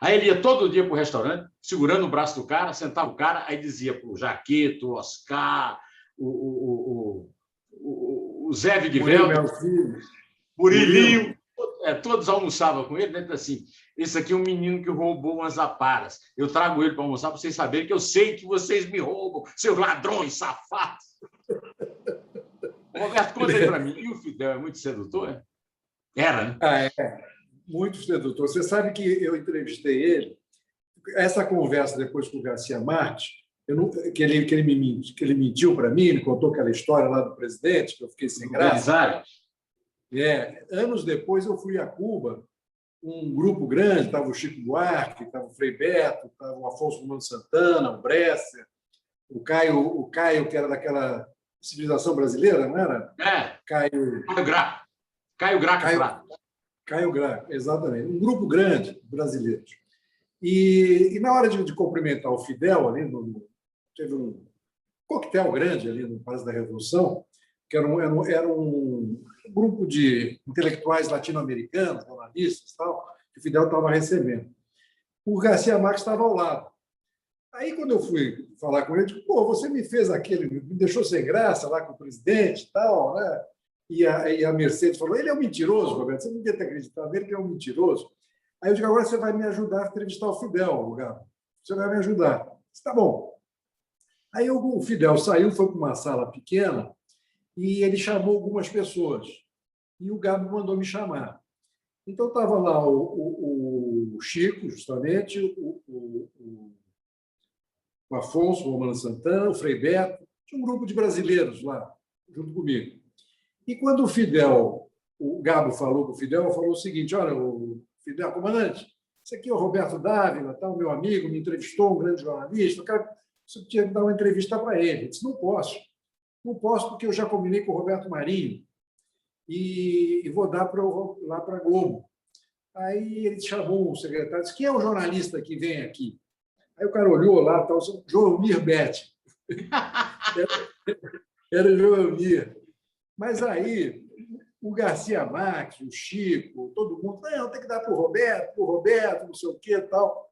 Aí ele ia todo dia para o restaurante, segurando o braço do cara, sentava o cara, aí dizia para o Jaquito, o Oscar, o Zé Vigvelto, Murilinho, todos almoçavam com ele, né? Assim, esse aqui é um menino que roubou umas aparas. Eu trago ele para almoçar para vocês saberem que eu sei que vocês me roubam, seus ladrões, safados. Roberto, conta aí para mim. E o Fidel é muito sedutor? Era, né? Muito sedutor. Você sabe que eu entrevistei ele, essa conversa depois com o Garcia Marques, que ele mentiu para mim, ele contou aquela história lá do presidente, que eu fiquei sem graça. Anos depois eu fui a Cuba, um grupo grande, estava o Chico Buarque, estava o Frei Beto, estava o Afonso Romano Santana, o Bresser, o Caio, que era daquela civilização brasileira, não era? Caio Graco. Caio Graco, exatamente. Um grupo grande brasileiro. E na hora de cumprimentar o Fidel, ali teve um coquetel grande ali no Palácio da Revolução, que era um grupo de intelectuais latino-americanos, jornalistas e tal, que o Fidel estava recebendo. O Garcia Marques estava ao lado. Aí, quando eu fui falar com ele, eu disse: você me fez me deixou sem graça lá com o presidente e tal, né? E a Mercedes falou: ele é um mentiroso, Roberto, você não devia ter acreditado nele, que é um mentiroso. Aí eu digo: agora você vai me ajudar a entrevistar o Fidel, Gabo. Você vai me ajudar. Está bom. Aí o Fidel saiu, foi para uma sala pequena e ele chamou algumas pessoas. E o Gabo mandou me chamar. Então estava lá o Chico, justamente, o Afonso Romano Santana, o Frei Beto, tinha um grupo de brasileiros lá, junto comigo. E quando o Gabo falou com o Fidel, falou o seguinte: olha, o Fidel, comandante, esse aqui é o Roberto Dávila, tá, o meu amigo, me entrevistou, um grande jornalista, você tinha que dar uma entrevista para ele. Eu disse: não posso. Não posso porque eu já combinei com o Roberto Marinho e vou dar lá para a Globo. Aí ele chamou o secretário e disse: quem é o jornalista que vem aqui? Aí o cara olhou lá, tal, Joelmir Betti. Era o Joelmir. Mas aí o Garcia Marques, o Chico, todo mundo: não, tem que dar para o Roberto, não sei o quê, tal.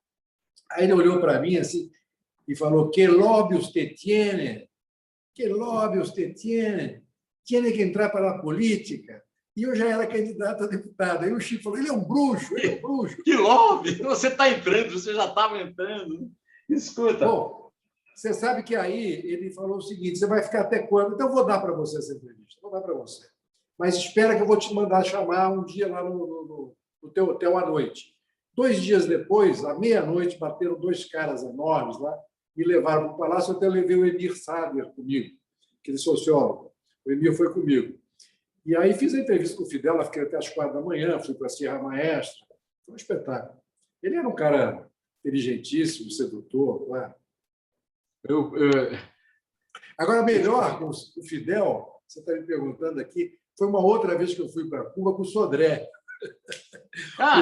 Aí ele olhou para mim assim e falou: que lobby usted tiene? Que lobby usted tiene? Tiene que entrar para a política. E eu já era candidato a deputado. Aí o Chico falou: ele é um bruxo, ele é um bruxo. Que lobby? Você está entrando, você já estava entrando. Escuta. Bom, você sabe que aí ele falou o seguinte: você vai ficar até quando? Então eu vou dar para você essa entrevista, vou dar para você. Mas espera que eu vou te mandar chamar um dia lá no no teu hotel à noite. 2 dias depois, à meia-noite, bateram 2 caras enormes lá, me levaram para o palácio, até levei o Emir Sader comigo, aquele sociólogo. O Emir foi comigo. E aí fiz a entrevista com o Fidel, fiquei até às 4 da manhã, fui para a Sierra Maestra. Foi um espetáculo. Ele era um cara inteligentíssimo, sedutor, claro. Agora, melhor com o Fidel, você está me perguntando aqui, foi uma outra vez que eu fui para Cuba com o Sodré.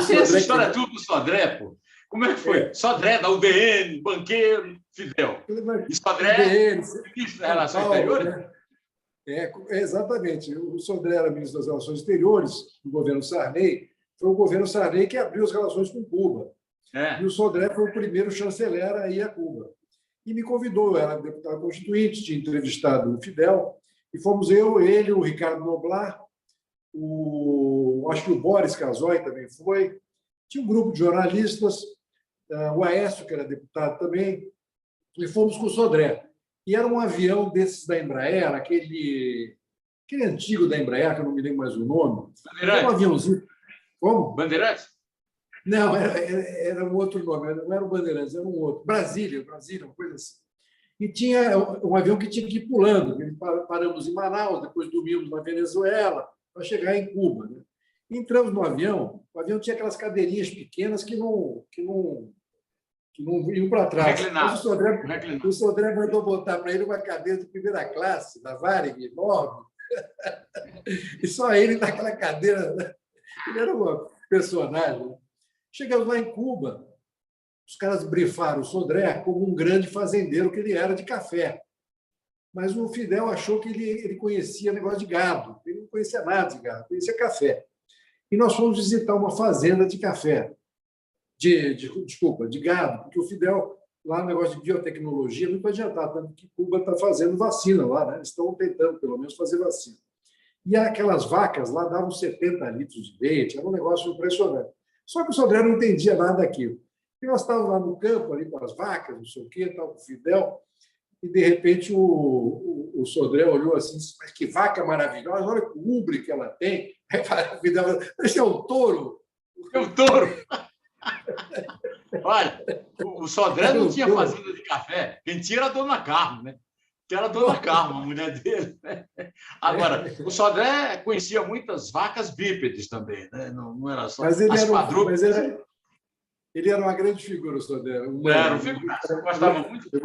Tem essa história tudo com o Sodré, pô. Como é que foi? Sodré, da UDN, banqueiro, Fidel. E Sodré, ministro das Relações Exteriores? Né? Exatamente. O Sodré era ministro das Relações Exteriores do governo Sarney. Foi o governo Sarney que abriu as relações com Cuba. E o Sodré foi o primeiro chanceler a ir a Cuba. E me convidou, eu era deputado constituinte, tinha entrevistado o Fidel, e fomos eu, ele, o Ricardo Noblar, acho que o Boris Casoy também foi, tinha um grupo de jornalistas, o Aécio, que era deputado também, e fomos com o Sodré. E era um avião desses da Embraer, aquele antigo da Embraer, que eu não me lembro mais o nome. Era um aviãozinho. Como? Bandeirantes? Não, era um outro nome, não era o Bandeirantes, era um outro. Brasília, uma coisa assim. E tinha um avião que tinha que ir pulando. Paramos em Manaus, depois dormimos na Venezuela, para chegar em Cuba. Né? Entramos no avião, o avião tinha aquelas cadeirinhas pequenas que não iam para trás. Mas o Sodré mandou botar para ele uma cadeira de primeira classe, da Varig, enorme. E só ele naquela cadeira. Né? Ele era um personagem. Né? Chegamos lá em Cuba, os caras brifaram o Sodré como um grande fazendeiro que ele era de café. Mas o Fidel achou que ele conhecia negócio de gado. Ele não conhecia nada de gado, conhecia café. E nós fomos visitar uma fazenda de café, de gado, porque o Fidel, lá no negócio de biotecnologia, muito adiantado, tanto que Cuba está fazendo vacina lá, né? Eles estão tentando, pelo menos, fazer vacina. E aquelas vacas lá davam 70 litros de leite, era um negócio impressionante. Só que o Sodré não entendia nada daquilo. E nós estávamos lá no campo, ali com as vacas, não sei o quê, tal, com o Fidel, e, de repente, o Sodré olhou assim, mas que vaca maravilhosa, olha que ubre que ela tem. Aí o Fidel falou, esse é um touro. É um touro. Olha, o Sodré não tinha fazenda de café, quem tinha era a dona Carmo, né? Que era a dona Carmo, a mulher dele. Né? Agora, o Sodré conhecia muitas vacas bípedes também, né? Não era só as quadrúpedes. Ele era uma grande figura, o Sodré. Era um figura, eu gostava muito. Eu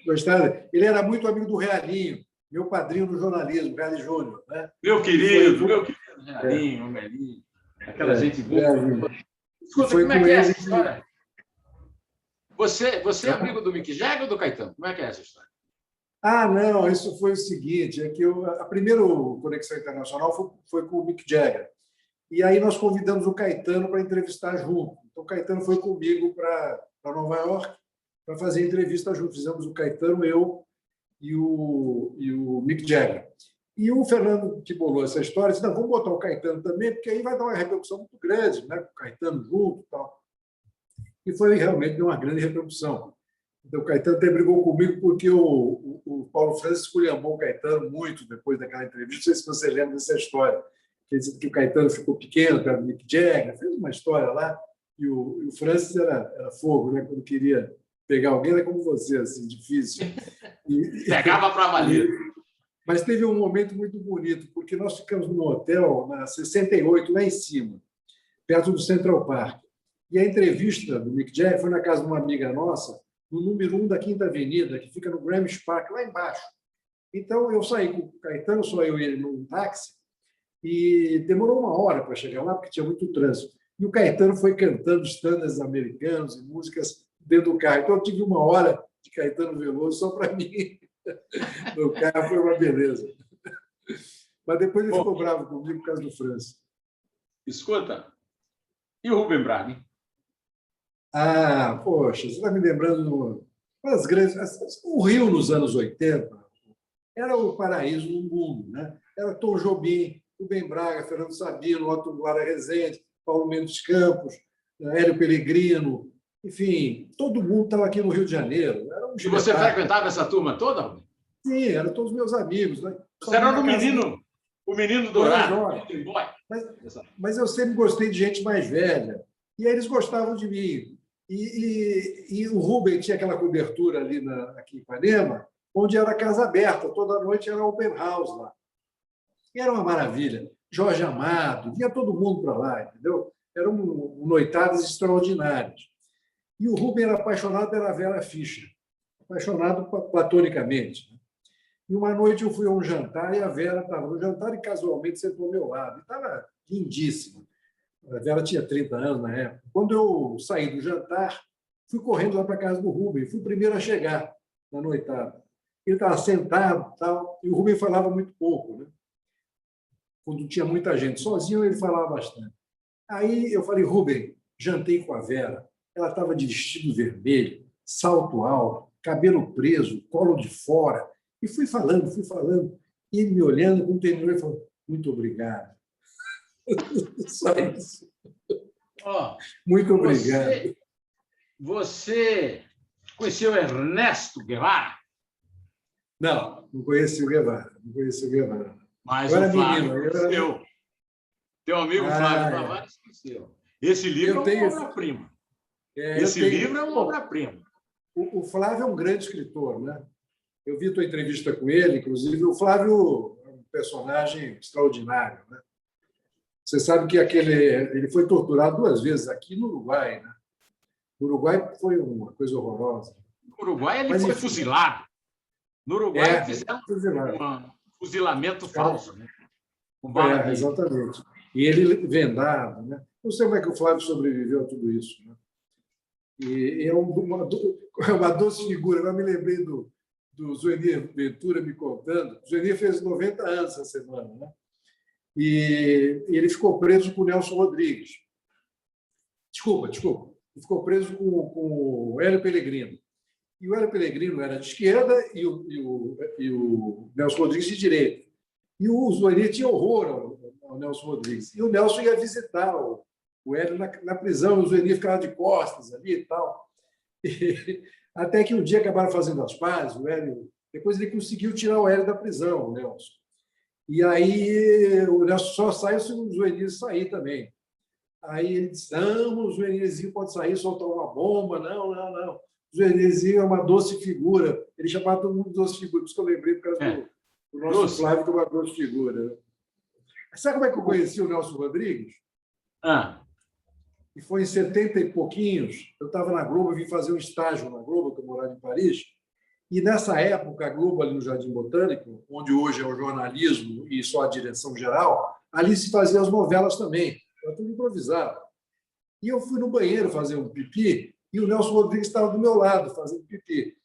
gostava. Ele era muito amigo do Realinho, meu padrinho no jornalismo, Reali Júnior. Né? Meu querido Realinho, o Melinho, aquela gente boa. Escuta, como é que é essa história? Você é amigo do Mick Jagger ou do Caetano? Como é que é essa história? Não, isso foi o seguinte, é que a primeira Conexão Internacional foi com o Mick Jagger. E aí nós convidamos o Caetano para entrevistar junto. Então, o Caetano foi comigo para Nova York para fazer entrevista junto. Fizemos o Caetano, eu e o Mick Jagger. E o Fernando, que bolou essa história, disse, não, vamos botar o Caetano também, porque aí vai dar uma repercussão muito grande, né? Com o Caetano junto e tal. E foi realmente uma grande repercussão. Então, o Caetano até brigou comigo porque o Paulo Francis esculhambou o Caetano muito depois daquela entrevista. Não sei se você lembra dessa história. Ele disse que o Caetano ficou pequeno perto do Mick Jagger, fez uma história lá, e o Francis era fogo, né? Quando queria pegar alguém, era como você, assim, difícil. Pegava para valer. Mas teve um momento muito bonito, porque nós ficamos no hotel, na 68, lá em cima, perto do Central Park. E a entrevista do Mick Jagger foi na casa de uma amiga nossa, no número 1 da Quinta Avenida, que fica no Greenwich Park, lá embaixo. Então, eu saí com o Caetano, só eu e ele num táxi, e demorou 1 hora para chegar lá, porque tinha muito trânsito. E o Caetano foi cantando estándares americanos e músicas dentro do carro. Então, eu tive 1 hora de Caetano Veloso só para mim. No carro foi uma beleza. Mas depois ele ficou bravo comigo por causa do França. Escuta, e o Rubem Braga, hein? Poxa, você está me lembrando das grandes. O Rio, nos anos 80, era o paraíso do mundo. Né? Era Tom Jobim, Rubem Braga, Fernando Sabino, Otto Lara Rezende, Paulo Mendes Campos, Hélio Pellegrino, enfim, todo mundo estava aqui no Rio de Janeiro. E você frequentava essa turma toda, Rubem? Sim, eram todos meus amigos. Né? Você era um menino O menino dourado. Mas eu sempre gostei de gente mais velha. E eles gostavam de mim. E o Rubem tinha aquela cobertura ali aqui em Ipanema, onde era casa aberta. Toda noite era open house lá. E era uma maravilha. Jorge Amado, vinha todo mundo para lá, entendeu? Eram noitadas extraordinárias. E o Rubem era apaixonado pela Vera Fischer, apaixonado platonicamente. E uma noite eu fui a um jantar e a Vera estava no jantar e casualmente sentou ao meu lado. E estava lindíssima. A Vera tinha 30 anos na época. Quando eu saí do jantar, fui correndo lá para a casa do Rubem. Fui o primeiro a chegar na noitada. Ele estava sentado e o Rubem falava muito pouco, né? Quando tinha muita gente. Sozinho ele falava bastante. Aí eu falei, Rubem, jantei com a Vera. Ela estava de vestido vermelho, salto alto, cabelo preso, colo de fora. E fui falando. E ele me olhando, quando terminou, ele falou, muito obrigado. Só isso. Muito obrigado. Você conheceu Ernesto Guevara? Não conheci o Guevara. Mas o Flávio conheceu. Teu amigo Flávio Tavares conheceu. Esse livro é uma obra-prima. Esse livro é uma obra-prima. O Flávio é um grande escritor, né? Eu vi a tua entrevista com ele, inclusive. O Flávio é um personagem extraordinário, né? Você sabe que ele foi torturado 2 vezes aqui no Uruguai, né? No Uruguai foi uma coisa horrorosa. No Uruguai ele foi fuzilado. No Uruguai fizeram um fuzilamento falso, né? Com bala de... Exatamente. E ele vendado, né? Não sei como é que o Flávio sobreviveu a tudo isso, né? E é uma doce figura. Agora me lembrei do Zuenir Ventura me contando. O Zuenir fez 90 anos essa semana, né? E ele ficou preso com o Nelson Rodrigues. Desculpa. Ele ficou preso com o Hélio Pellegrino. E o Hélio Pellegrino era de esquerda e o Nelson Rodrigues de direita. E o Zuenir tinha horror ao Nelson Rodrigues. E o Nelson ia visitar o Hélio na prisão, o Zuenir ficava de costas ali e tal. Até que um dia acabaram fazendo as pazes, o Hélio... Depois ele conseguiu tirar o Hélio da prisão, o Nelson. E aí o Nelson só saiu se o Zuenir sair também. Aí ele disse, não, o Zuenirzinho pode sair, soltar uma bomba. Não. O Zuenirzinho é uma doce figura. Ele chamava todo mundo de doce figura, por isso que eu lembrei por causa do nosso Flávio, que é uma doce figura. Sabe como é que eu conheci o Nelson Rodrigues? E foi em 70 e pouquinhos. Eu estava na Globo, eu vim fazer um estágio na Globo, que eu morava em Paris. E, nessa época, a Globo, ali no Jardim Botânico, onde hoje é o jornalismo e só a direção geral, ali se faziam as novelas também. Era tudo improvisado. E eu fui no banheiro fazer um pipi e o Nelson Rodrigues estava do meu lado fazendo pipi.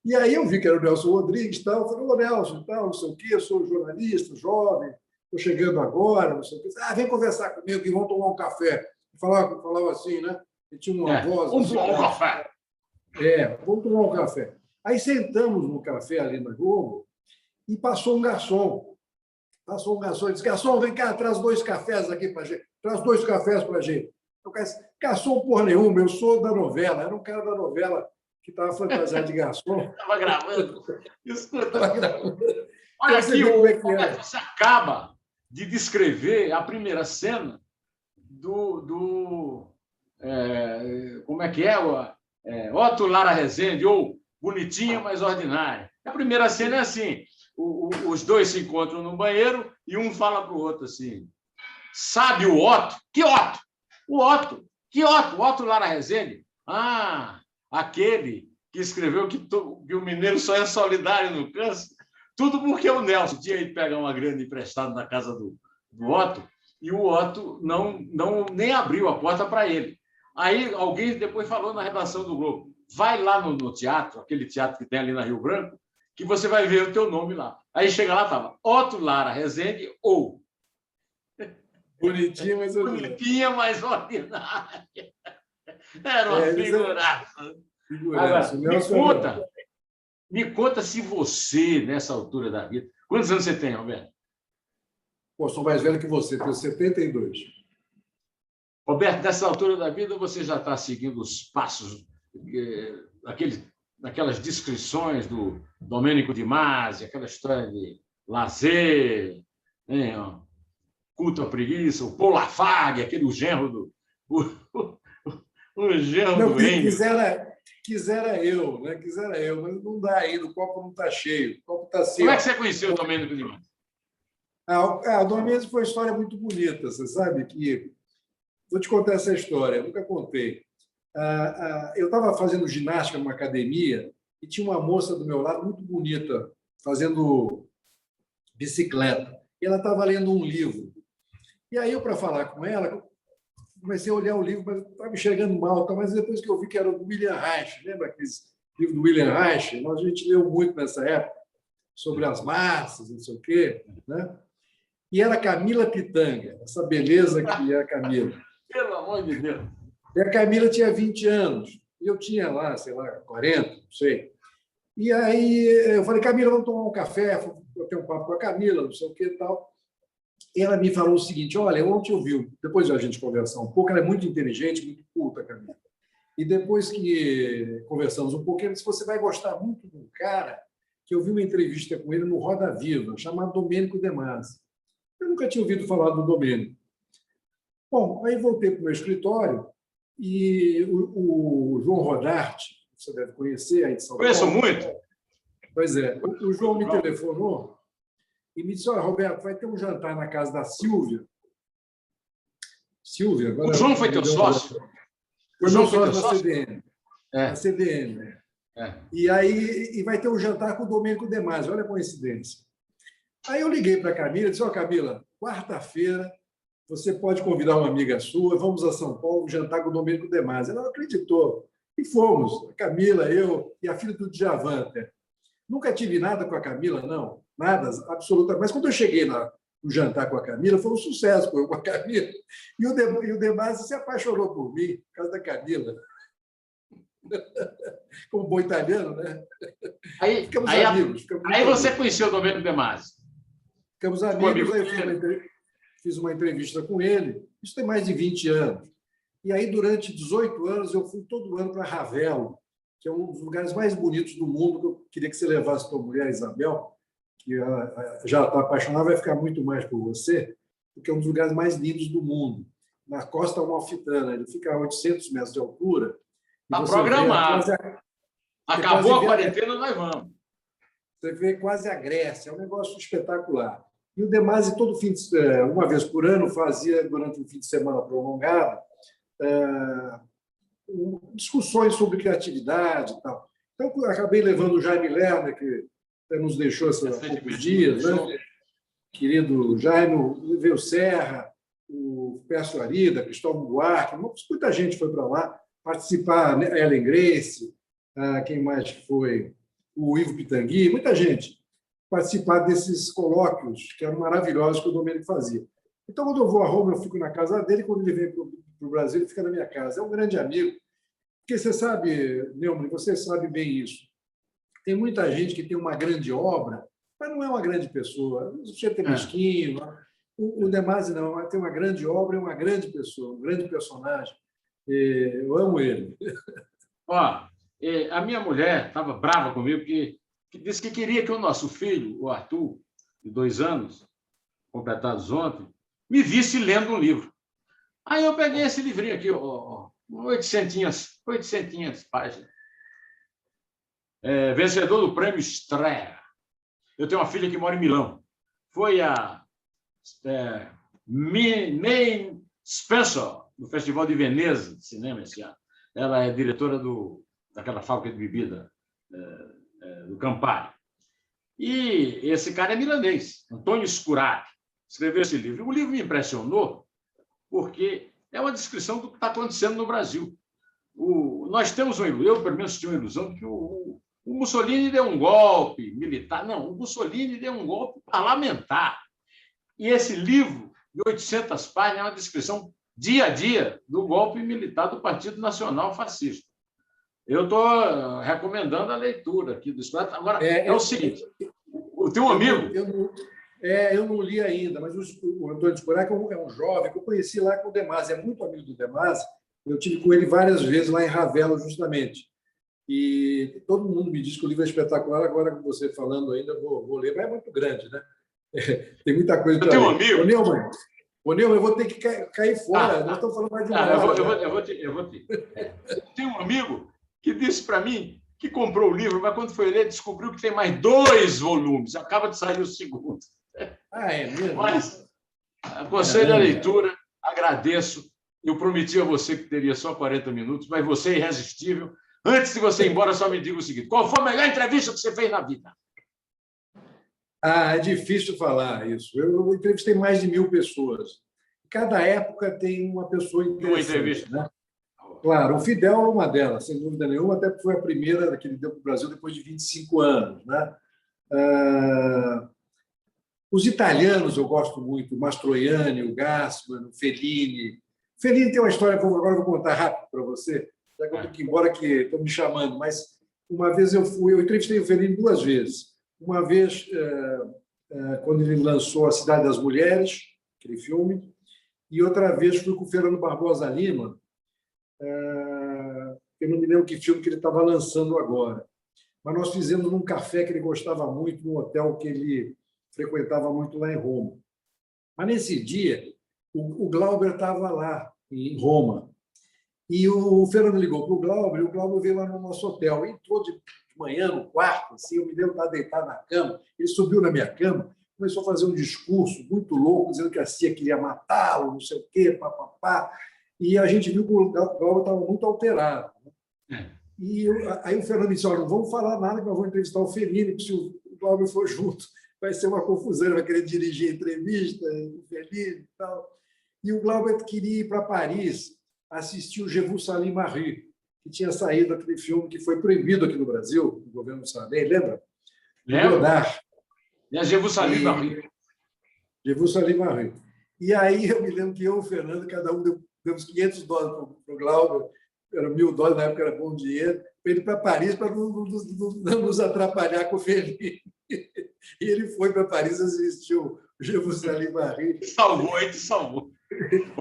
E aí eu vi que era o Nelson Rodrigues e tal. Eu falei, ô, Nelson, tal, não sei o quê, eu sou jornalista, jovem, estou chegando agora, não sei o quê. Vem conversar comigo, que vamos tomar um café. Falava assim, né? Ele tinha uma voz... Vamos tomar um café. Vamos tomar um café. Aí sentamos no café ali na Globo e passou um garçom. E disse, garçom, vem cá, traz 2 cafés aqui para a gente. Traz 2 cafés para a gente. Eu disse, garçom porra nenhuma, eu sou da novela. Era um cara da novela que estava fantasiado de garçom. Estava gravando. Estava gravando. Olha aqui, você acaba de descrever a primeira cena como é que é? Otto Lara Rezende, ou Bonitinha, mas Ordinária. A primeira cena é assim, os dois se encontram no banheiro e um fala para o outro assim, sabe o Otto? Que Otto? O Otto. Que Otto? O Otto Lara Rezende? Aquele que escreveu que o mineiro só é solidário no câncer. Tudo porque o Nelson tinha ido pegar uma grana emprestada na casa do Otto e o Otto nem abriu a porta para ele. Aí alguém depois falou na redação do Globo, vai lá no teatro, aquele teatro que tem ali na Rio Branco, que você vai ver o teu nome lá. Aí chega lá, estava Otto Lara Rezende ou... Bonitinha, mas ordinária. Era uma figuraça. Agora, me conta se você, nessa altura da vida... Quantos anos você tem, Roberto? Sou mais velho que você, tenho 72. Roberto, nessa altura da vida, você já está seguindo os passos, aquelas descrições do Domênico de Masi, aquela história de lazer, hein, ó, Culto à Preguiça, o Paul Lafargue, aquele genro do... O genro Não, do Engels. quisera eu, né? Quisera eu, mas não dá ainda, o copo não está cheio. O copo está assim, Como é ó. que você conheceu o Domênico de Masi? O Dom Mendes foi uma história muito bonita, você sabe que... Vou te contar essa história, eu nunca contei. Eu estava fazendo ginástica numa academia e tinha uma moça do meu lado muito bonita, fazendo bicicleta. E ela estava lendo um livro. E aí, eu, para falar com ela, comecei a olhar o livro, mas estava enxergando mal. Mas depois que eu vi que era do William Reich, lembra aquele livro do William Reich? A gente leu muito nessa época, sobre as massas, não sei o quê. Né? E era Camila Pitanga, essa beleza que é a Camila. Pelo amor de Deus. E a Camila tinha 20 anos, e eu tinha lá, sei lá, 40, não sei. E aí eu falei, Camila, vamos tomar um café, eu tenho um papo com a Camila, não sei o que e tal. E ela me falou o seguinte, olha, ontem eu vi, depois de a gente conversar um pouco, ela é muito inteligente, muito culta, Camila. E depois que conversamos um pouco, ela disse, você vai gostar muito de um cara que eu vi uma entrevista com ele no Roda Viva, chamado Domênico de Masi. Eu nunca tinha ouvido falar do Domênico. Bom, aí voltei para o meu escritório e o João Rodarte, você deve conhecer, aí de São Paulo. Conheço muito. Pois é. O João me telefonou e me disse, olha, Roberto, vai ter um jantar na casa da Silvia. Silvia, agora... O João foi teu sócio? O João foi sócio da CDN. É. Da CDN, né? É. E aí vai ter um jantar com o Domênico de Masi, olha a coincidência. Aí eu liguei para a Camila e disse, Camila, quarta-feira você pode convidar uma amiga sua, vamos a São Paulo jantar com o Domênico de Masi. Ela acreditou. E fomos, a Camila, eu e a filha do Djavan até. Nunca tive nada com a Camila, não. Nada, absolutamente. Mas quando eu cheguei no jantar com a Camila, foi um sucesso com a Camila. E o de Masi se apaixonou por mim, por causa da Camila. Como bom italiano, né? Aí amigos. Aí você conheceu o Domênico de Masi? Ficamos amigos, aí eu fiz uma entrevista com ele. Isso tem mais de 20 anos. E aí, durante 18 anos, eu fui todo ano para Ravello, que é um dos lugares mais bonitos do mundo, que eu queria que você levasse tua mulher, Isabel, que ela já está apaixonada, vai ficar muito mais por você, porque é um dos lugares mais lindos do mundo. Na Costa Amalfitana, ele fica a 800 metros de altura. Está programado. Acabou a quarentena, nós vamos. Você vê quase a Grécia, é um negócio espetacular. E o de Masi, uma vez por ano, fazia, durante um fim de semana prolongado, discussões sobre criatividade e tal. Então, eu acabei levando o Jaime Lerner, que nos deixou há poucos dias, né? Querido Jaime, veio Serra, o Pércio Arida, Cristóvão Buarque, muita gente foi para lá participar, né? Ellen Grace, quem mais foi? O Ivo Pitangui, muita gente participar desses colóquios que eram maravilhosos que o Domênico fazia. Então, quando eu vou a Roma, eu fico na casa dele, quando ele vem para o Brasil, ele fica na minha casa. É um grande amigo. Porque você sabe, Neumann, você sabe bem isso. Tem muita gente que tem uma grande obra, mas não é uma grande pessoa. O sujeito é mesquinho. O de Masi não, tem uma grande obra, é uma grande pessoa, um grande personagem. Eu amo ele. Ó, a minha mulher estava brava comigo, porque disse que queria que o nosso filho, o Arthur, de 2 anos, completados ontem, me visse lendo um livro. Aí eu peguei esse livrinho aqui, 800 páginas. Vencedor do prêmio Strega. Eu tenho uma filha que mora em Milão. Foi a May Spencer, no Festival de Veneza de Cinema esse ano. Ela é diretora daquela fábrica de bebida do Campari. E esse cara é milanês, Antônio Scurati, escreveu esse livro. O livro me impressionou porque é uma descrição do que está acontecendo no Brasil. Nós temos eu, pelo menos, tinha uma ilusão de que o Mussolini deu um golpe militar. Não, o Mussolini deu um golpe parlamentar. E esse livro, de 800 páginas, é uma descrição dia a dia do golpe militar do Partido Nacional Fascista. Eu estou recomendando a leitura aqui do Scurati. Agora, é o seguinte, o teu amigo... Eu não li ainda, mas o Antônio Scurati é um jovem que eu conheci lá com o de Masi, é muito amigo do de Masi. Eu tive com ele várias vezes lá em Ravello, justamente. E todo mundo me diz que o livro é espetacular. Agora, com você falando ainda, vou ler, mas é muito grande, né? Tem muita coisa Eu tenho um amigo. Ô, Neumann, eu vou ter que cair fora. Nós estamos falando mais de uma hora. Eu vou ter. Eu tenho um amigo que disse para mim que comprou o livro, mas quando foi ler, descobriu que tem mais 2 volumes. Acaba de sair o segundo. É mesmo? Mas aconselho a leitura, agradeço. Eu prometi a você que teria só 40 minutos, mas você é irresistível. Antes de você ir embora, só me diga o seguinte: qual foi a melhor entrevista que você fez na vida? É difícil falar isso. Eu entrevistei mais de 1.000 pessoas. Cada época tem uma pessoa interessante. Uma entrevista. Né? Claro, o Fidel é uma delas, sem dúvida nenhuma, até porque foi a primeira que ele deu para o Brasil depois de 25 anos. Né? Os italianos eu gosto muito, o Mastroianni, o Gassman, o Fellini. Fellini tem uma história que agora eu vou contar rápido para você, já que eu tenho que ir embora, que estão me chamando, mas uma vez eu entrevistei o Fellini 2 vezes. Uma vez, quando ele lançou A Cidade das Mulheres, aquele filme, e outra vez fui com o Fernando Barbosa Lima, eu não me lembro que filme que ele estava lançando agora, mas nós fizemos num café que ele gostava muito, num hotel que ele frequentava muito lá em Roma. Mas nesse dia, o Glauber estava lá, em Roma, e o Fernando ligou para o Glauber veio lá no nosso hotel, entrou de manhã no quarto, assim, eu me lembro de estar deitado na cama, ele subiu na minha cama, começou a fazer um discurso muito louco, dizendo que a CIA queria matá-lo, não sei o quê, papapá, e a gente viu que o Glauber estava muito alterado. Né? E aí o Fernando disse, olha, não vamos falar nada, que nós vamos entrevistar o Fellini, porque se o Glauber for junto, vai ser uma confusão, ele vai querer dirigir a entrevista, o Fellini e tal. E o Glauber queria ir para Paris assistir o Je vous salue Marie, que tinha saído aquele filme que foi proibido aqui no Brasil, no governo Sarney, lembra? Lembro. Je vous salue Marie. Je vous salue Marie. E aí eu me lembro que eu e o Fernando, cada um demos $500 para o Glauber, era $1.000, na época era bom dinheiro, para ele ir para Paris para não nos atrapalhar com o Fellini. E ele foi para Paris assistir o Je vous salue Marie. Salvou, ele salvou.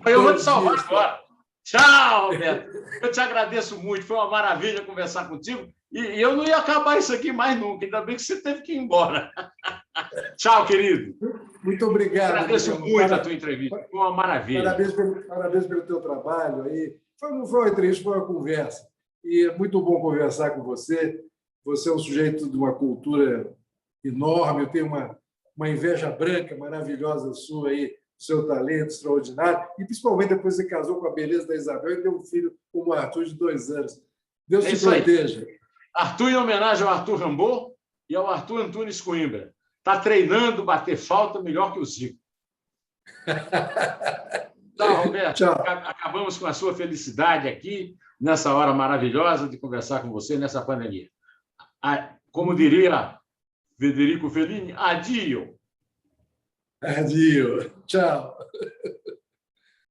Eu vou te salvar agora. Tchau, Roberto. Eu te agradeço muito. Foi uma maravilha conversar contigo. E eu não ia acabar isso aqui mais nunca. Ainda bem que você teve que ir embora. Tchau, querido. Muito obrigado. Agradeço muito a tua entrevista. Foi uma maravilha. Parabéns pelo teu trabalho. Não foi uma entrevista, foi uma conversa. E é muito bom conversar com você. Você é um sujeito de uma cultura enorme. Eu tenho uma inveja branca maravilhosa sua aí, seu talento extraordinário, e principalmente depois você casou com a beleza da Isabel e teve um filho como o Arthur, de 2 anos. Deus te proteja. Arthur, em homenagem ao Arthur Rimbaud e ao Arthur Antunes Coimbra. Está treinando bater falta melhor que o Zico. Tchau, Roberto. Tchau. Acabamos com a sua felicidade aqui, nessa hora maravilhosa de conversar com você nessa pandemia. Como diria Federico Fellini, adio. Adio. Tchau.